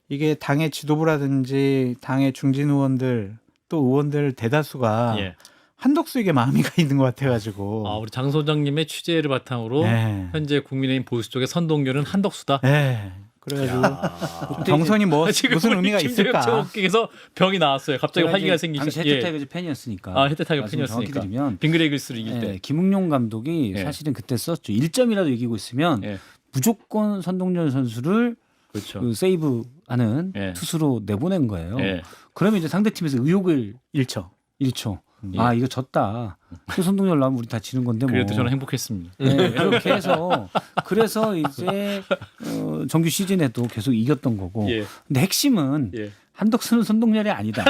이게 당의 지도부라든지 당의 중진 의원들 또 의원들 대다수가 예. 한덕수에게 마음이 가 있는 것 같아가지고. 아, 우리 장 소장님의 취재를 바탕으로 네. 현재 국민의힘 보수 쪽의 선동열은 한덕수다. 네. 그래가지고 정선이 뭐 지금 무슨 우리 의미가 김재혁 있을까? 최고께서 병이 나왔어요. 갑자기 제가 활기가 이제 생기셔. 당시 헤드타이거즈 팬이었으니까. 아, 헤드타이거 말씀 정확히 팬이었으니까. 드리면 빙그레이글스를 이길 때. 김웅용 감독이 예. 사실은 그때 썼죠. 1점이라도 이기고 있으면 예. 무조건 선동열 선수를 그렇죠. 그 세이브하는 예. 투수로 내보낸 거예요. 예. 그러면 이제 상대 팀에서 의욕을 1초. 1초. 예. 아 이거 졌다. 또 선동열 나오면 우리 다 지는 건데 뭐. 그래도 저는 행복했습니다. 네, 그렇게 해서 그래서 이제 정규 시즌에도 계속 이겼던 거고. 예. 근데 핵심은 예. 한덕수는 선동열이 아니다.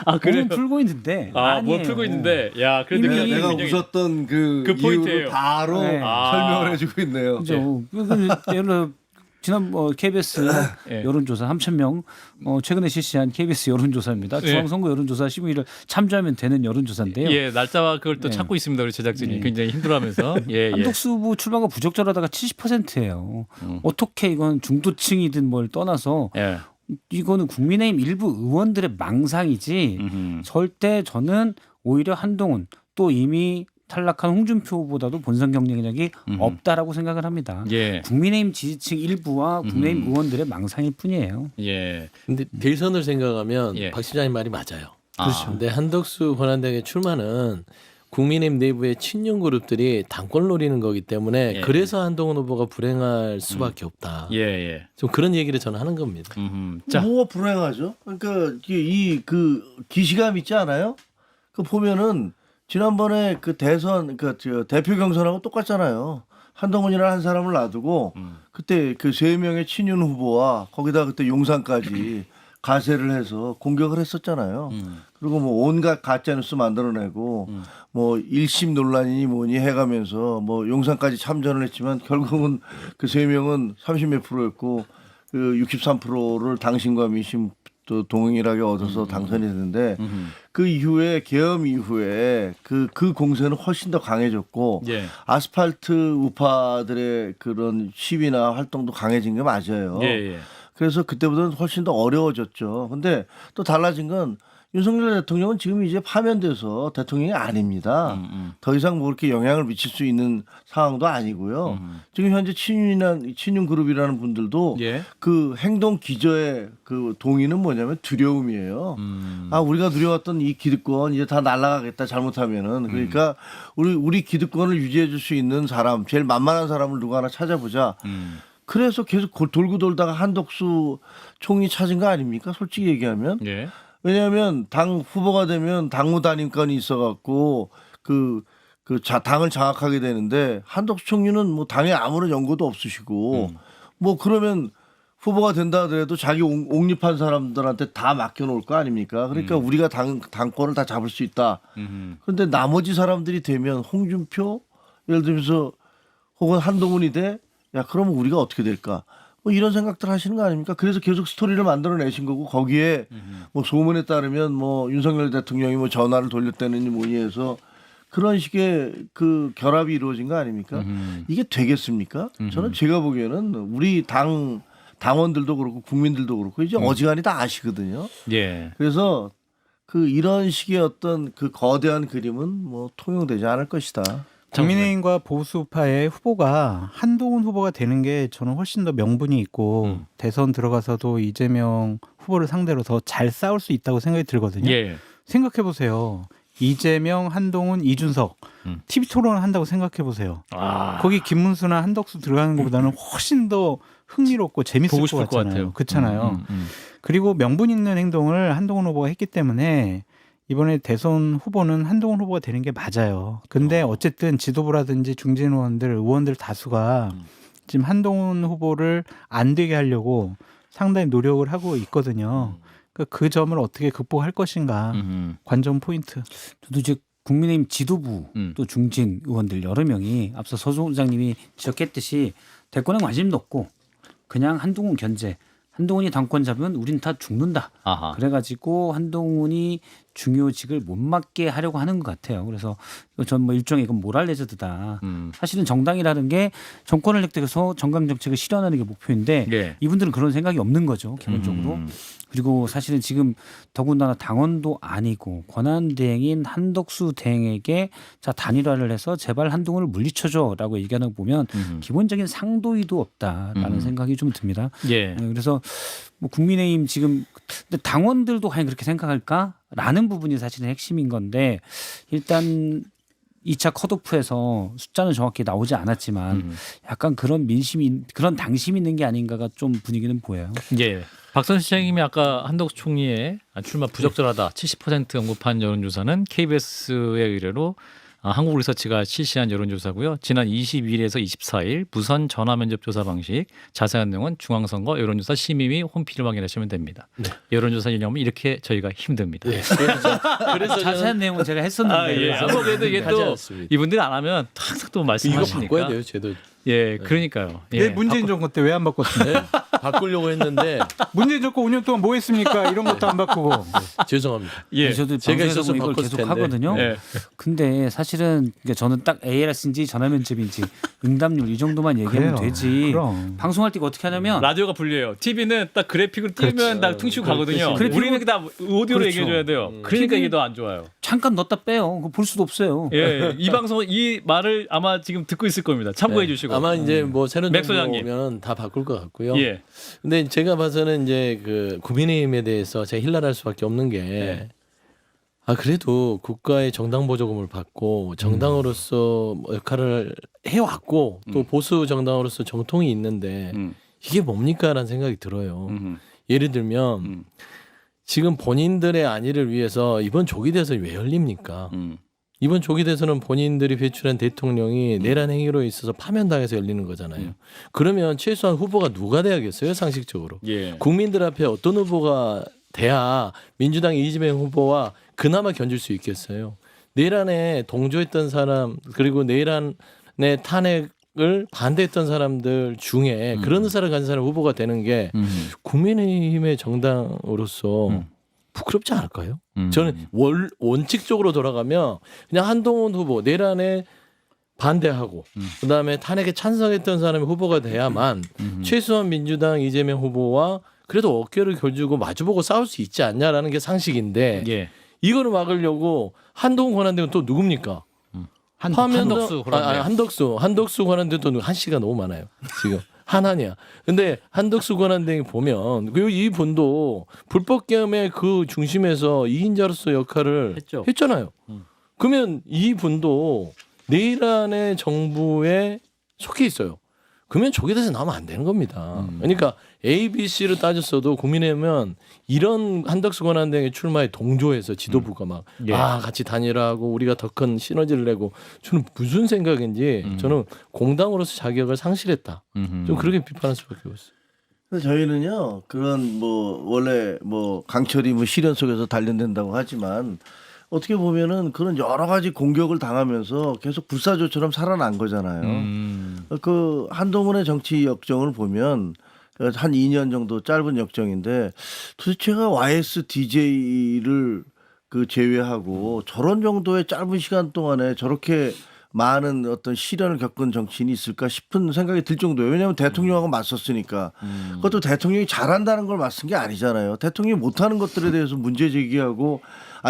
아, 그래요? 몸은 풀고 있는데. 아, 뭘 아니에요. 풀고 있는데. 야, 그래도 이미 그냥 내가 굉장히- 웃었던 그 포인트예요. 이유를 바로 네. 설명을 해주고 있네요. 그죠. 예를 들어 지난 KBS 예. 여론조사 3,000명 최근에 실시한 KBS 여론조사입니다. 예. 중앙선거 여론조사 시민을 참조하면 되는 여론조사인데요. 예, 날짜와 그걸 또 네. 찾고 있습니다. 우리 제작진이 네. 굉장히 힘들어하면서. 예, 예. 한덕수 후보 출마가 부적절하다가 70%예요. 어떻게 이건 중도층이든 뭘 떠나서 예. 이거는 국민의힘 일부 의원들의 망상이지 음흠. 절대 저는 오히려 한동훈 또 이미 탈락한 홍준표 후보다도 본선 경쟁력이 없다라고 생각을 합니다. 예. 국민의힘 지지층 일부와 국민의힘 의원들의 망상일 뿐이에요. 예. 근데 대선을 생각하면 예. 박 시장님 말이 맞아요. 그렇죠. 근데 한덕수 권한대행의 출마는 국민의힘 내부의 친윤 그룹들이 당권 노리는 거기 때문에 예. 그래서 한동훈 후보가 불행할 수밖에 없다. 예, 예. 좀 그런 얘기를 저는 하는 겁니다. 자, 뭐가 불행하죠? 그러니까 이 그 기시감 있지 않아요? 그 보면은 지난번에 그 대선 저 대표 경선하고 똑같잖아요. 한동훈이라는 한 사람을 놔두고 그때 그 3명의 친윤 후보와 거기다 그때 용산까지 가세를 해서 공격을 했었잖아요. 그리고 뭐 온갖 가짜 뉴스 만들어내고 뭐 1심 논란이니 뭐니 해가면서 뭐 용산까지 참전을 했지만 결국은 그 3명은 30몇 프로였고 그 63%를 당신과 민심 또 동일하게 얻어서 당선이 됐는데 그 이후에 계엄 이후에 그 공세는 훨씬 더 강해졌고 예. 아스팔트 우파들의 그런 시위나 활동도 강해진 게 맞아요. 예, 예. 그래서 그때보다는 훨씬 더 어려워졌죠. 근데 또 달라진 건 윤석열 대통령은 지금 이제 파면돼서 대통령이 아닙니다. 더 이상 뭐 그렇게 영향을 미칠 수 있는 상황도 아니고요. 지금 현재 친윤 그룹이라는 분들도 예. 그 행동 기저의 그 동의는 뭐냐면 두려움이에요. 아, 우리가 누려왔던 이 기득권 이제 다 날아가겠다 잘못하면은. 그러니까 우리 기득권을 유지해 줄 수 있는 사람, 제일 만만한 사람을 누구 하나 찾아보자. 그래서 계속 돌고 돌다가 한덕수 총리 찾은 거 아닙니까? 솔직히 얘기하면. 예. 왜냐하면 당 후보가 되면 당무 단임권이 있어갖고 당을 장악하게 되는데 한덕수 총리는 뭐 당에 아무런 연고도 없으시고 뭐 그러면 후보가 된다 하더라도 자기 옹립한 사람들한테 다 맡겨놓을 거 아닙니까? 그러니까 우리가 당권을 다 잡을 수 있다. 그런데 나머지 사람들이 되면 홍준표 예를 들면서 혹은 한동훈이 돼? 야 그러면 우리가 어떻게 될까? 뭐 이런 생각들 하시는 거 아닙니까? 그래서 계속 스토리를 만들어내신 거고 거기에 뭐 소문에 따르면 뭐 윤석열 대통령이 뭐 전화를 돌렸다느니 뭐니 해서 그런 식의 그 결합이 이루어진 거 아닙니까? 이게 되겠습니까? 저는 제가 보기에는 우리 당원들도 그렇고 국민들도 그렇고 이제 어지간히 다 아시거든요. 예. 그래서 그 이런 식의 어떤 그 거대한 그림은 뭐 통용되지 않을 것이다. 국민의힘과 보수파의 후보가 한동훈 후보가 되는 게 저는 훨씬 더 명분이 있고 대선 들어가서도 이재명 후보를 상대로 더 잘 싸울 수 있다고 생각이 들거든요. 예. 생각해 보세요. 이재명, 한동훈, 이준석 TV 토론을 한다고 생각해 보세요. 아. 거기 김문수나 한덕수 들어가는 것보다는 훨씬 더 흥미롭고 재밌을 보고 것 싶을 것 같잖아요. 같아요. 그렇잖아요. 그리고 명분 있는 행동을 한동훈 후보가 했기 때문에 이번에 대선 후보는 한동훈 후보가 되는 게 맞아요. 근데 어쨌든 지도부라든지 중진 의원들 다수가 지금 한동훈 후보를 안 되게 하려고 상당히 노력을 하고 있거든요. 그러니까 그 점을 어떻게 극복할 것인가 관전 포인트. 저도 이제 국민의힘 지도부 또 중진 의원들 여러 명이 앞서 서 소장님이 지적했듯이 대권에 관심도 없고 그냥 한동훈 견제. 한동훈이 당권 잡으면 우린 다 죽는다. 아하. 그래가지고 한동훈이 중요직을 못 맡게 하려고 하는 것 같아요. 그래서 전 뭐 일종의 이건 모랄 레저드다. 사실은 정당이라는 게 정권을 획득해서 정강 정책을 실현하는 게 목표인데 예. 이분들은 그런 생각이 없는 거죠, 기본적으로. 그리고 사실은 지금 더군다나 당원도 아니고 권한대행인 한덕수 대행에게 자 단일화를 해서 제발 한동훈을 물리쳐줘라고 얘기하는 거 보면 기본적인 상도의도 없다라는 생각이 좀 듭니다. 예. 그래서 뭐 국민의힘 지금 근데 당원들도 과연 그렇게 생각할까라는 부분이 사실은 핵심인 건데 일단 2차 컷오프에서 숫자는 정확히 나오지 않았지만 약간 그런 민심이 그런 당심이 있는 게 아닌가가 좀 분위기는 보여요. 예. 박선 시장님이 아까 한덕수 총리의 출마 부적절하다 70% 언급한 여론조사는 KBS의 의뢰로 한국리서치가 실시한 여론조사고요. 지난 22일에서 24일 무선 전화면접조사 방식 자세한 내용은 중앙선거 여론조사 심의위 홈페이지를 확인하시면 됩니다. 네. 여론조사 이념은 이렇게 저희가 힘듭니다. 네. 그래서 자세한 내용은 제가 했었는데 예. 그래도 이게 하지 또 않습니다. 이분들이 안 하면 항상 또 이거 말씀하시니까. 바꿔야 돼요, 제도. 예, 그러니까요. 예. 왜 문재인 정권 때 왜 안 바꿨습니까? 네? 바꾸려고 했는데 문재인 정권 5년 동안 뭐 했습니까? 이런 것도 안 바꾸고. 죄송합니다. 예. 저도 제가 방송에서 있어서 이걸 바꿨을 계속 텐데. 하거든요. 예. 근데 사실은 그러니까 저는 딱 ALS인지 전화면접인지 응답률 이 정도만 얘기하면 그래요. 되지. 그럼. 방송할 때 어떻게 하냐면 라디오가 불리해요. TV는 딱 그래픽으로 띄우면 다 퉁치고 가거든요. 그래픽. 우리는 다 오디오로 그렇죠. 얘기해줘야 돼요. 그러니까 이게 더 안 좋아요. 잠깐 넣었다 빼요. 그거 볼 수도 없어요. 예, 이 방송 이 말을 아마 지금 듣고 있을 겁니다. 참고해 네. 주시고. 아마 이제 뭐 새로운 맥 정부 소장님. 오면 다 바꿀 것 같고요. 예, 근데 제가 봐서는 이제 그 국민의힘에 대해서 제가 힐날할 수밖에 없는 게 네. 그래도 국가의 정당 보조금을 받고 정당으로서 뭐 역할을 해왔고 또 보수 정당으로서 정통이 있는데 이게 뭡니까라는 생각이 들어요. 예를 들면 지금 본인들의 안위를 위해서 이번 조기 대선이 왜 열립니까? 이번 조기 대선은 본인들이 배출한 대통령이 내란 행위로 있어서 파면당해서 열리는 거잖아요. 그러면 최소한 후보가 누가 돼야겠어요, 상식적으로? 예. 국민들 앞에 어떤 후보가 돼야 민주당 이재명 후보와 그나마 견줄 수 있겠어요. 내란에 동조했던 사람 그리고 내란의 탄핵을 반대했던 사람들 중에 그런 의사를 가진 사람 후보가 되는 게 국민의힘의 정당으로서 부끄럽지 않을까요? 저는 원칙적으로 돌아가면 그냥 한동훈 후보 내란에 반대하고 그다음에 탄핵에 찬성했던 사람이 후보가 돼야만 최소한 민주당 이재명 후보와 그래도 어깨를 겨주고 마주보고 싸울 수 있지 않냐라는 게 상식인데 예. 이거를 막으려고 한동훈 권한대행은 또 누굽니까? 한덕수 권한대행. 한덕수 권한대행 또 한 씨가 너무 많아요. 지금 하나냐. 근데 한덕수 권한대행 보면 그리고 이 분도 불법 계엄의 그 중심에서 2인자로서 역할을 했죠. 했잖아요. 그러면 이 분도 내란의 정부에 속해 있어요. 그러면 조기 대선 나오면 안 되는 겁니다. 그러니까 A, B, C로 따졌어도 국민의힘은 이런 한덕수 권한대행의 출마에 동조해서 지도부가 막 예. 같이 단일화하고 우리가 더 큰 시너지를 내고 저는 무슨 생각인지 저는 공당으로서 자격을 상실했다. 좀 그렇게 비판할 수밖에 없어요. 그래서 저희는요 그런 뭐 원래 뭐 강철이 뭐 시련 속에서 단련된다고 하지만 어떻게 보면은 그런 여러 가지 공격을 당하면서 계속 불사조처럼 살아난 거잖아요. 그 한동훈의 정치 역정을 보면 한 2년 정도 짧은 역정인데 도대체가 YSDJ를 그 제외하고 저런 정도의 짧은 시간 동안에 저렇게 많은 어떤 시련을 겪은 정치인이 있을까 싶은 생각이 들 정도예요. 왜냐하면 대통령하고 맞섰으니까. 그것도 대통령이 잘한다는 걸 맞선 게 아니잖아요. 대통령이 못하는 것들에 대해서 문제 제기하고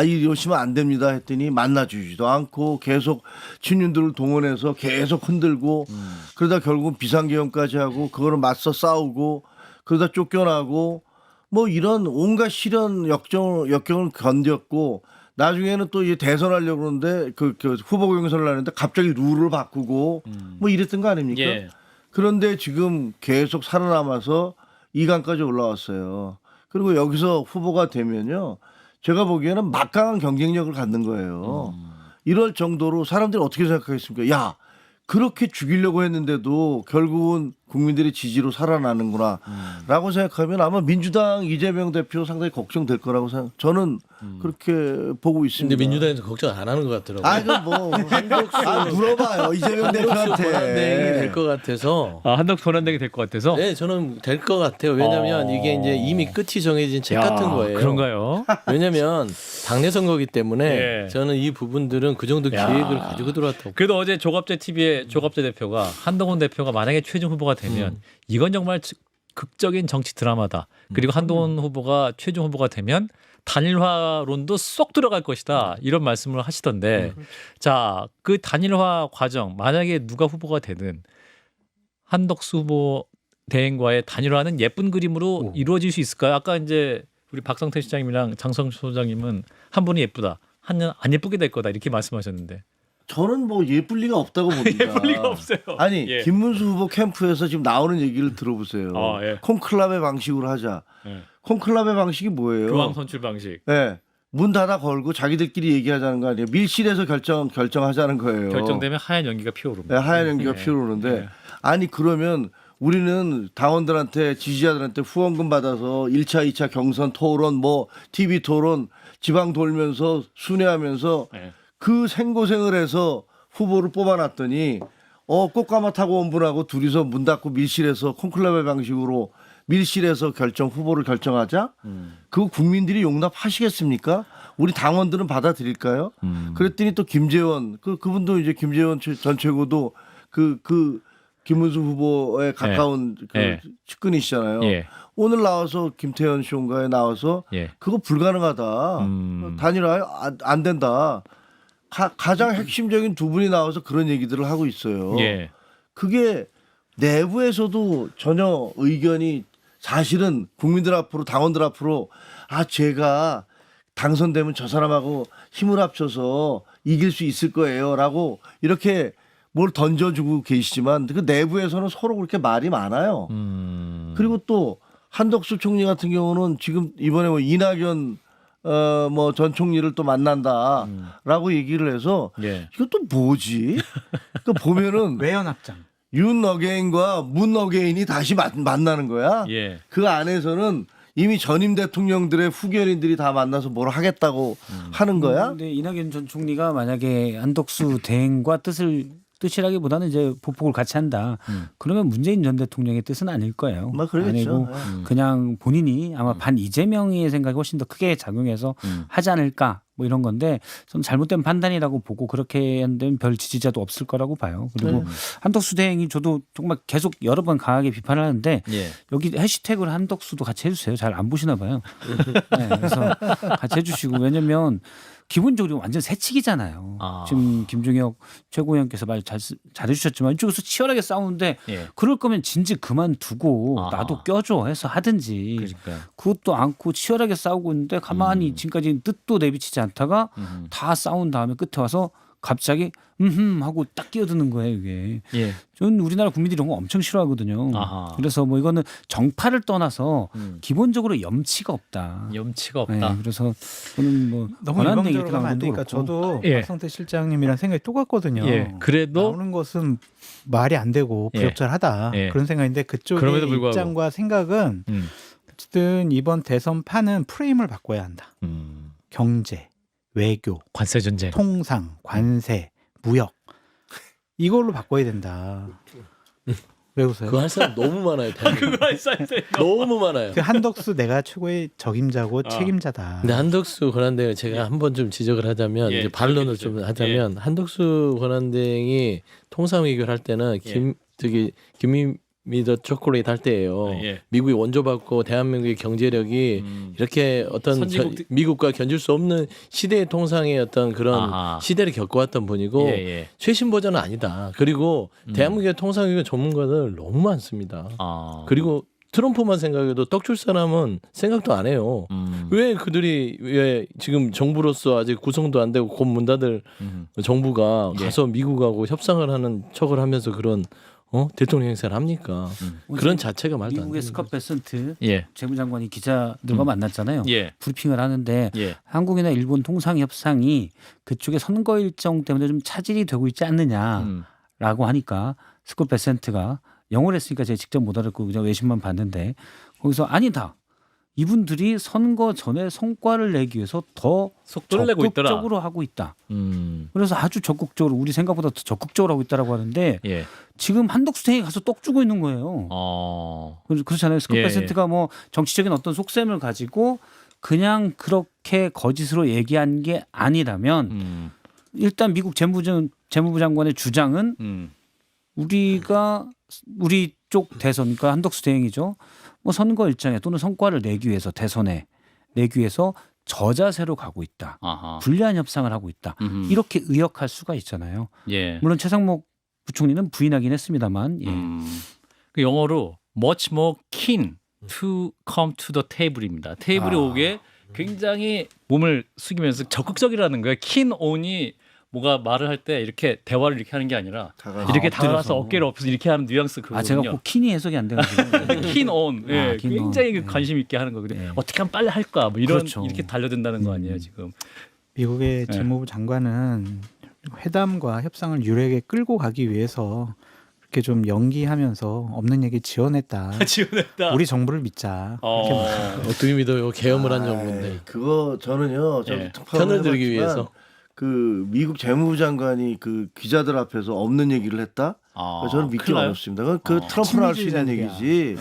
이러시면 안 됩니다 했더니 만나주지도 않고 계속 친윤들을 동원해서 계속 흔들고 그러다 결국 비상계엄까지 하고 그거를 맞서 싸우고 그러다 쫓겨나고 뭐 이런 온갖 시련 역경을 견뎠고 나중에는 또 이제 대선하려고 그러는데 그 후보 경선을 하는데 갑자기 룰을 바꾸고 뭐 이랬던 거 아닙니까? 예. 그런데 지금 계속 살아남아서 2강까지 올라왔어요. 그리고 여기서 후보가 되면요. 제가 보기에는 막강한 경쟁력을 갖는 거예요. 이럴 정도로 사람들이 어떻게 생각하겠습니까? 야, 그렇게 죽이려고 했는데도 결국은 국민들의 지지로 살아나는구나라고 생각하면 아마 민주당 이재명 대표 상당히 걱정될 거라고 저는 그렇게 보고 있습니다. 근데 민주당에서 걱정 안 하는 것 같더라고요. 아, 그 뭐 물어봐요 이재명 권한대행이 대표한테. 될 것 같아서. 한덕수 권한대행이 될 것 같아서. 네, 저는 될 것 같아요. 왜냐하면 이게 이제 이미 끝이 정해진 책 같은 거예요. 그런가요? 왜냐하면 당내 선거기 때문에 예. 저는 이 부분들은 그 정도 기획을 가지고 들어왔다고. 그래도 어제 조갑재 TV의 조갑재 대표가 한동훈 대표가 만약에 최종 후보가 되면 이건 정말 극적인 정치 드라마다. 그리고 한동훈 후보가 최종 후보가 되면 단일화론도 쏙 들어갈 것이다. 이런 말씀을 하시던데 자, 그 단일화 과정 만약에 누가 후보가 되든 한덕수 후보 대행과의 단일화는 예쁜 그림으로 이루어질 수 있을까요? 아까 이제 우리 박성태 시장님이랑 장성수 소장님은 한 분이 예쁘다. 한 년 안 예쁘게 될 거다. 이렇게 말씀하셨는데. 저는 뭐 예쁠 리가 없다고 봅니다. 예쁠 리가 없어요. 아니 예. 김문수 후보 캠프에서 지금 나오는 얘기를 들어보세요. 예. 콘클라베 방식으로 하자. 예. 콘클라베 방식이 뭐예요? 교황 선출 방식. 네. 문 닫아 걸고 자기들끼리 얘기하자는 거 아니에요. 밀실에서 결정하자는 거예요. 결정되면 하얀 연기가 피어오릅니다. 네, 하얀 연기가 예. 피어오르는데 예. 아니 그러면 우리는 당원들한테 지지자들한테 후원금 받아서 1차, 2차 경선 토론 뭐 TV 토론 지방 돌면서 순회하면서 예. 그 생고생을 해서 후보를 뽑아놨더니 꽃가마 타고 온 분하고 둘이서 문 닫고 밀실에서 콘클라베 방식으로 밀실에서 후보를 결정하자? 그거 국민들이 용납하시겠습니까? 우리 당원들은 받아들일까요? 그랬더니 또 김재원 그분도 이제 김재원 전 최고도 그 김문수 후보에 가까운 예. 측근이시잖아요. 예. 오늘 나와서 김태현 씨온가에 나와서 예. 그거 불가능하다. 단일화 안 된다. 가장 핵심적인 두 분이 나와서 그런 얘기들을 하고 있어요. 예. 그게 내부에서도 전혀 의견이 사실은 국민들 앞으로 당원들 앞으로 제가 당선되면 저 사람하고 힘을 합쳐서 이길 수 있을 거예요라고 이렇게 뭘 던져주고 계시지만 그 내부에서는 서로 그렇게 말이 많아요. 그리고 또 한덕수 총리 같은 경우는 지금 이번에 뭐 이낙연 뭐 전 총리를 또 만난다라고 얘기를 해서 예. 이것도 뭐지? 그 보면은 외연확장. 윤 어게인과 문 어게인이 다시 만나는 거야. 예. 그 안에서는 이미 전임 대통령들의 후견인들이 다 만나서 뭘 하겠다고 하는 거야. 근데 이낙연 전 총리가 만약에 한덕수 대행과 뜻이라기보다는 이제 보폭을 같이 한다. 그러면 문재인 전 대통령의 뜻은 아닐 거예요. 뭐 그러겠죠. 아니고 그냥 본인이 아마 반 이재명의 생각이 훨씬 더 크게 작용해서 하지 않을까 뭐 이런 건데 좀 잘못된 판단이라고 보고 그렇게 한다면 별 지지자도 없을 거라고 봐요. 그리고 한덕수 대행이 저도 정말 계속 여러 번 강하게 비판을 하는데 예. 여기 해시태그를 한덕수도 같이 해주세요. 잘 안 보시나 봐요. 네, 그래서 같이 해주시고 왜냐면 기본적으로 완전 새치기잖아요. 지금 김종혁 최고위원께서 말 잘해주셨지만 이쪽에서 치열하게 싸우는데 예. 그럴 거면 진즉 그만두고 나도 껴줘 해서 하든지 그러니까요. 그것도 않고 치열하게 싸우고 있는데 가만히 지금까지 뜻도 내비치지 않다가 다 싸운 다음에 끝에 와서 갑자기 하고 딱 끼어드는 거예요 이게. 예. 저는 우리나라 국민들이 이런 거 엄청 싫어하거든요. 아하. 그래서 뭐 이거는 정파를 떠나서 기본적으로 염치가 없다. 염치가 없다. 네, 그래서 저는 뭐 너무 권한대행 일방적으로 가면 안 되니까 저도 예. 박성태 실장님이랑 생각이 똑같거든요. 예. 그래도 나오는 것은 말이 안 되고 예. 부적절하다 예. 그런 생각인데 그쪽의 그럼에도 불구하고. 입장과 생각은 어쨌든 이번 대선 판은 프레임을 바꿔야 한다. 경제, 외교, 관세 전쟁. 통상, 관세, 무역 이걸로 바꿔야 된다. 왜 웃어요? 그거 할 사람 너무 많아요. 대한민국에. 그거 했어요. 너무 많아요. 그 한덕수 내가 최고의 적임자고 책임자다. 근데 한덕수 권한대행 제가 한번 좀 지적을 하자면 예, 이제 반론을 지적해 좀 주세요. 하자면 한덕수 권한대행이 통상 외교를 할 때는 김미더 초콜릿 할 때예요. 예. 미국이 원조받고 대한민국의 경제력이 이렇게 어떤 선진국 미국과 견줄 수 없는 시대의 통상의 어떤 그런 아하. 시대를 겪어왔던 분이고 예, 예. 최신 버전은 아니다. 그리고 대한민국의 통상 외교 전문가들 너무 많습니다. 그리고 트럼프만 생각해도 떡 줄 사람은 생각도 안 해요. 왜 그들이 왜 지금 정부로서 아직 구성도 안 되고 곧 문 닫을 정부가 가서 미국하고 협상을 하는 척을 하면서 그런 대통령 행사를 합니까? 그런 자체가 말도 안 미국의 돼요. 스캇 베센트 예. 재무장관이 기자들과 만났잖아요. 예. 브리핑을 하는데 예. 한국이나 일본 통상 협상이 그쪽의 선거 일정 때문에 좀 차질이 되고 있지 않느냐라고 하니까 스캇 베센트가 영어를 했으니까 제가 직접 못 알아듣고 그냥 외신만 봤는데 거기서 아니다. 이분들이 선거 전에 성과를 내기 위해서 더 속도를 내고 있더라. 적극적으로 하고 있다. 음. 그래서 아주 적극적으로 우리 생각보다 더 적극적으로 하고 있다라고 하는데 예. 지금 한덕수행에 가서 떡 주고 있는 거예요. 그렇잖아요. 스콧 예, 베센트가 뭐 정치적인 어떤 속셈을 가지고 그냥 그렇게 거짓으로 얘기한 게 아니라면 일단 미국 재무부 장관의 주장은 우리 쪽 대선, 그러니까 한덕수 대행이죠. 뭐 선거 일정에 또는 성과를 내기 위해서 대선에 내기 위해서 저자세로 가고 있다. 아하. 불리한 협상을 하고 있다. 이렇게 의역할 수가 있잖아요. 예. 물론 최상목 부총리는 부인하긴 했습니다만. 예. 그 영어로 much more keen to come to the table입니다. 테이블에 오게 굉장히 몸을 숙이면서 적극적이라는 거예요. keen on이 뭐가 말을 할 때 이렇게 대화를 이렇게 하는 게 아니라 이렇게 다가가서 어깨를 엎어서 이렇게 하는 뉘앙스 그거거든요. 제가 꼭 킨이 해석이 안 돼가지고. keen on, 예, keen on. 굉장히 네. 관심 있게 하는 거거든요. 네. 어떻게 하면 빨리 할까, 뭐 이런 그렇죠. 이렇게 달려든다는 거 아니에요 지금. 미국의 재무부 장관은 회담과 협상을 유력에 끌고 가기 위해서 그렇게 좀 연기하면서 없는 얘기 지어냈다. 지원했다. 우리 정부를 믿자. 어떻게 믿어요? 계엄을 한 정부인데. 그거 저는요. 저도 예. 특파원을 편을 들기 해봤지만 위해서. 그 미국 재무부 장관이 그 기자들 앞에서 없는 얘기를 했다. 저는 믿기 큰일 나요? 어렵습니다. 그 트럼프는 할 수 있는 친미주의자들이야. 얘기지.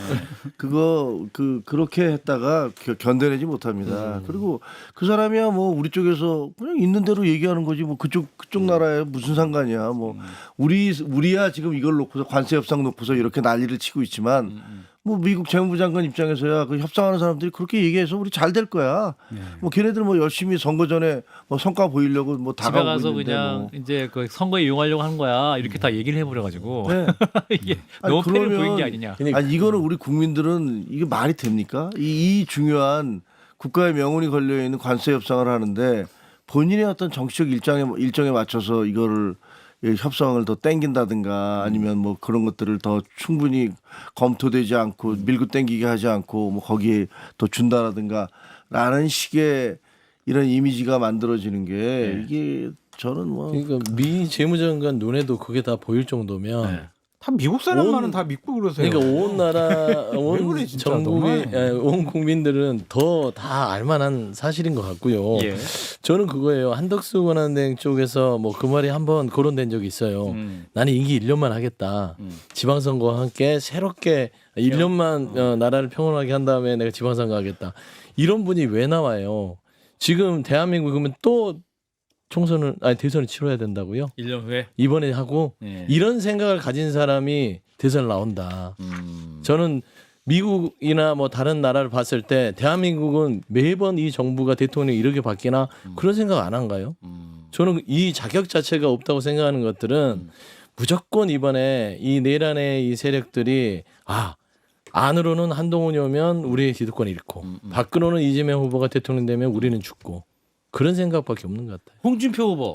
그거 그렇게 했다가 견뎌내지 못합니다. 그리고 그 사람이야 뭐 우리 쪽에서 그냥 있는 대로 얘기하는 거지 뭐 그쪽 나라에 무슨 상관이야. 뭐 우리야 지금 이걸 놓고서 관세 협상 놓고서 이렇게 난리를 치고 있지만 뭐 미국 재무부 장관 입장에서야 그 협상하는 사람들이 그렇게 얘기해서 우리 잘 될 거야. 뭐 걔네들 뭐 열심히 선거 전에 뭐 성과 보이려고 뭐 집에 다가오고 가서 있는데 그냥 뭐. 이제 그 선거에 이용하려고 하는 거야 이렇게 다 얘기를 해버려가지고 네. 이게 아니, 너무 패를 그러면- 보인 게 아니냐. 아니 이거는 우리 국민들은 이게 말이 됩니까? 이 중요한 국가의 명운이 걸려 있는 관세 협상을 하는데 본인의 어떤 정치적 일정에 맞춰서 이거를 협상을 더 땡긴다든가 아니면 뭐 그런 것들을 더 충분히 검토되지 않고 밀고 땡기게 하지 않고 뭐 거기에 더 준다라든가 라는 식의 이런 이미지가 만들어지는 게 이게 저는 뭐 그러니까 미 재무장관 눈에도 그게 다 보일 정도면 다 미국 사람만은 다 믿고 그러세요. 그러니까 온 나라 왜 온 그래, 진짜 전국의 너무하네. 온 국민들은 더 다 알만한 사실인 것 같고요. 예. 저는 그거예요. 한덕수 권한대행 쪽에서 뭐 그 말이 한번 거론된 적이 있어요. 나는 임기 1년만 하겠다. 지방선거와 함께 새롭게 1년만 나라를 평온하게 한 다음에 내가 지방선거 하겠다. 이런 분이 왜 나와요? 지금 대한민국이면 또 대선을 치러야 된다고요? 1년 후에 이번에 하고 예. 이런 생각을 가진 사람이 대선을 나온다. 저는 미국이나 뭐 다른 나라를 봤을 때 대한민국은 매번 이 정부가 대통령이 이렇게 바뀌나 그런 생각 안 한가요? 저는 이 자격 자체가 없다고 생각하는 것들은 무조건 이번에 이 내란의 이 세력들이 안으로는 한동훈이 오면 우리의 기득권을 잃고 밖으로는 이재명 후보가 대통령 되면 우리는 죽고 그런 생각밖에 없는 것 같아요. 홍준표 후보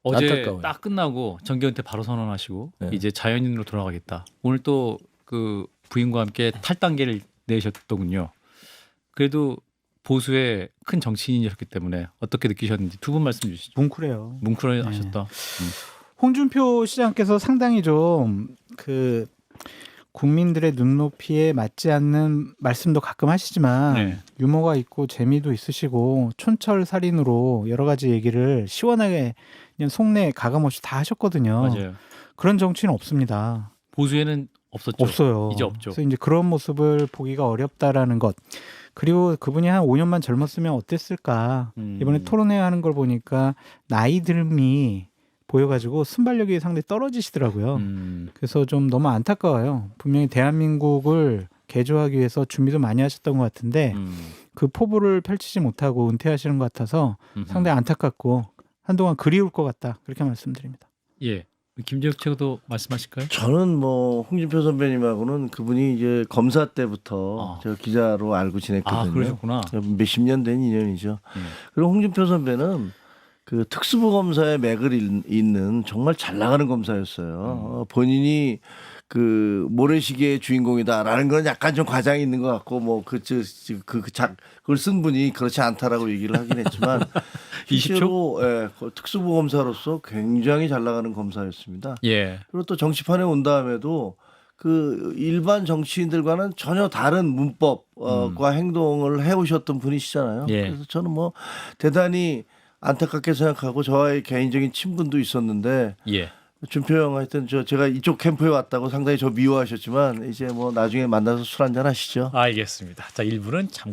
어제 안타까워요. 딱 끝나고 정계은퇴 바로 선언하시고 네. 이제 자연인으로 돌아가겠다. 오늘 또 그 부인과 함께 탈당계를 내셨더군요. 그래도 보수의 큰 정치인이셨기 때문에 어떻게 느끼셨는지 두 분 말씀 주시죠. 뭉클해요. 뭉클하셨다. 홍준표 시장께서 상당히 좀 그 국민들의 눈높이에 맞지 않는 말씀도 가끔 하시지만 네. 유머가 있고 재미도 있으시고 촌철살인으로 여러 가지 얘기를 시원하게 그냥 속내 가감없이 다 하셨거든요. 맞아요. 그런 정치는 없습니다. 보수에는 없었죠. 없어요. 이제 없죠. 그래서 이제 그런 모습을 보기가 어렵다라는 것. 그리고 그분이 한 5년만 젊었으면 어땠을까. 이번에 토론회 하는 걸 보니까 나이 들미 보여가지고 순발력이 상당히 떨어지시더라고요. 그래서 좀 너무 안타까워요. 분명히 대한민국을 개조하기 위해서 준비도 많이 하셨던 것 같은데 그 포부를 펼치지 못하고 은퇴하시는 것 같아서 상당히 안타깝고 한동안 그리울 것 같다. 그렇게 말씀드립니다. 예. 김재욱 최고도 말씀하실까요? 저는 뭐 홍준표 선배님하고는 그분이 이제 검사 때부터 제가 기자로 알고 지냈거든요. 그러셨구나. 몇십 년 된 인연이죠. 그리고 홍준표 선배는 그 특수부 검사의 맥을 잇는 정말 잘 나가는 검사였어요. 본인이 그 모래시계의 주인공이다라는 건 약간 좀 과장이 있는 것 같고 뭐 그걸 쓴 분이 그렇지 않다라고 얘기를 하긴 했지만 20초? 실제로 특수부 검사로서 굉장히 잘 나가는 검사였습니다. 예. 그리고 또 정치판에 온 다음에도 그 일반 정치인들과는 전혀 다른 문법과 행동을 해오셨던 분이시잖아요. 예. 그래서 저는 뭐 대단히 안타깝게 생각하고 저와의 개인적인 친분도 있었는데 예. 준표 형 하여튼 제가 이쪽 캠프에 왔다고 상당히 저 미워하셨지만 이제 뭐 나중에 만나서 술 한잔 하시죠. 알겠습니다. 자, 1부는 잠깐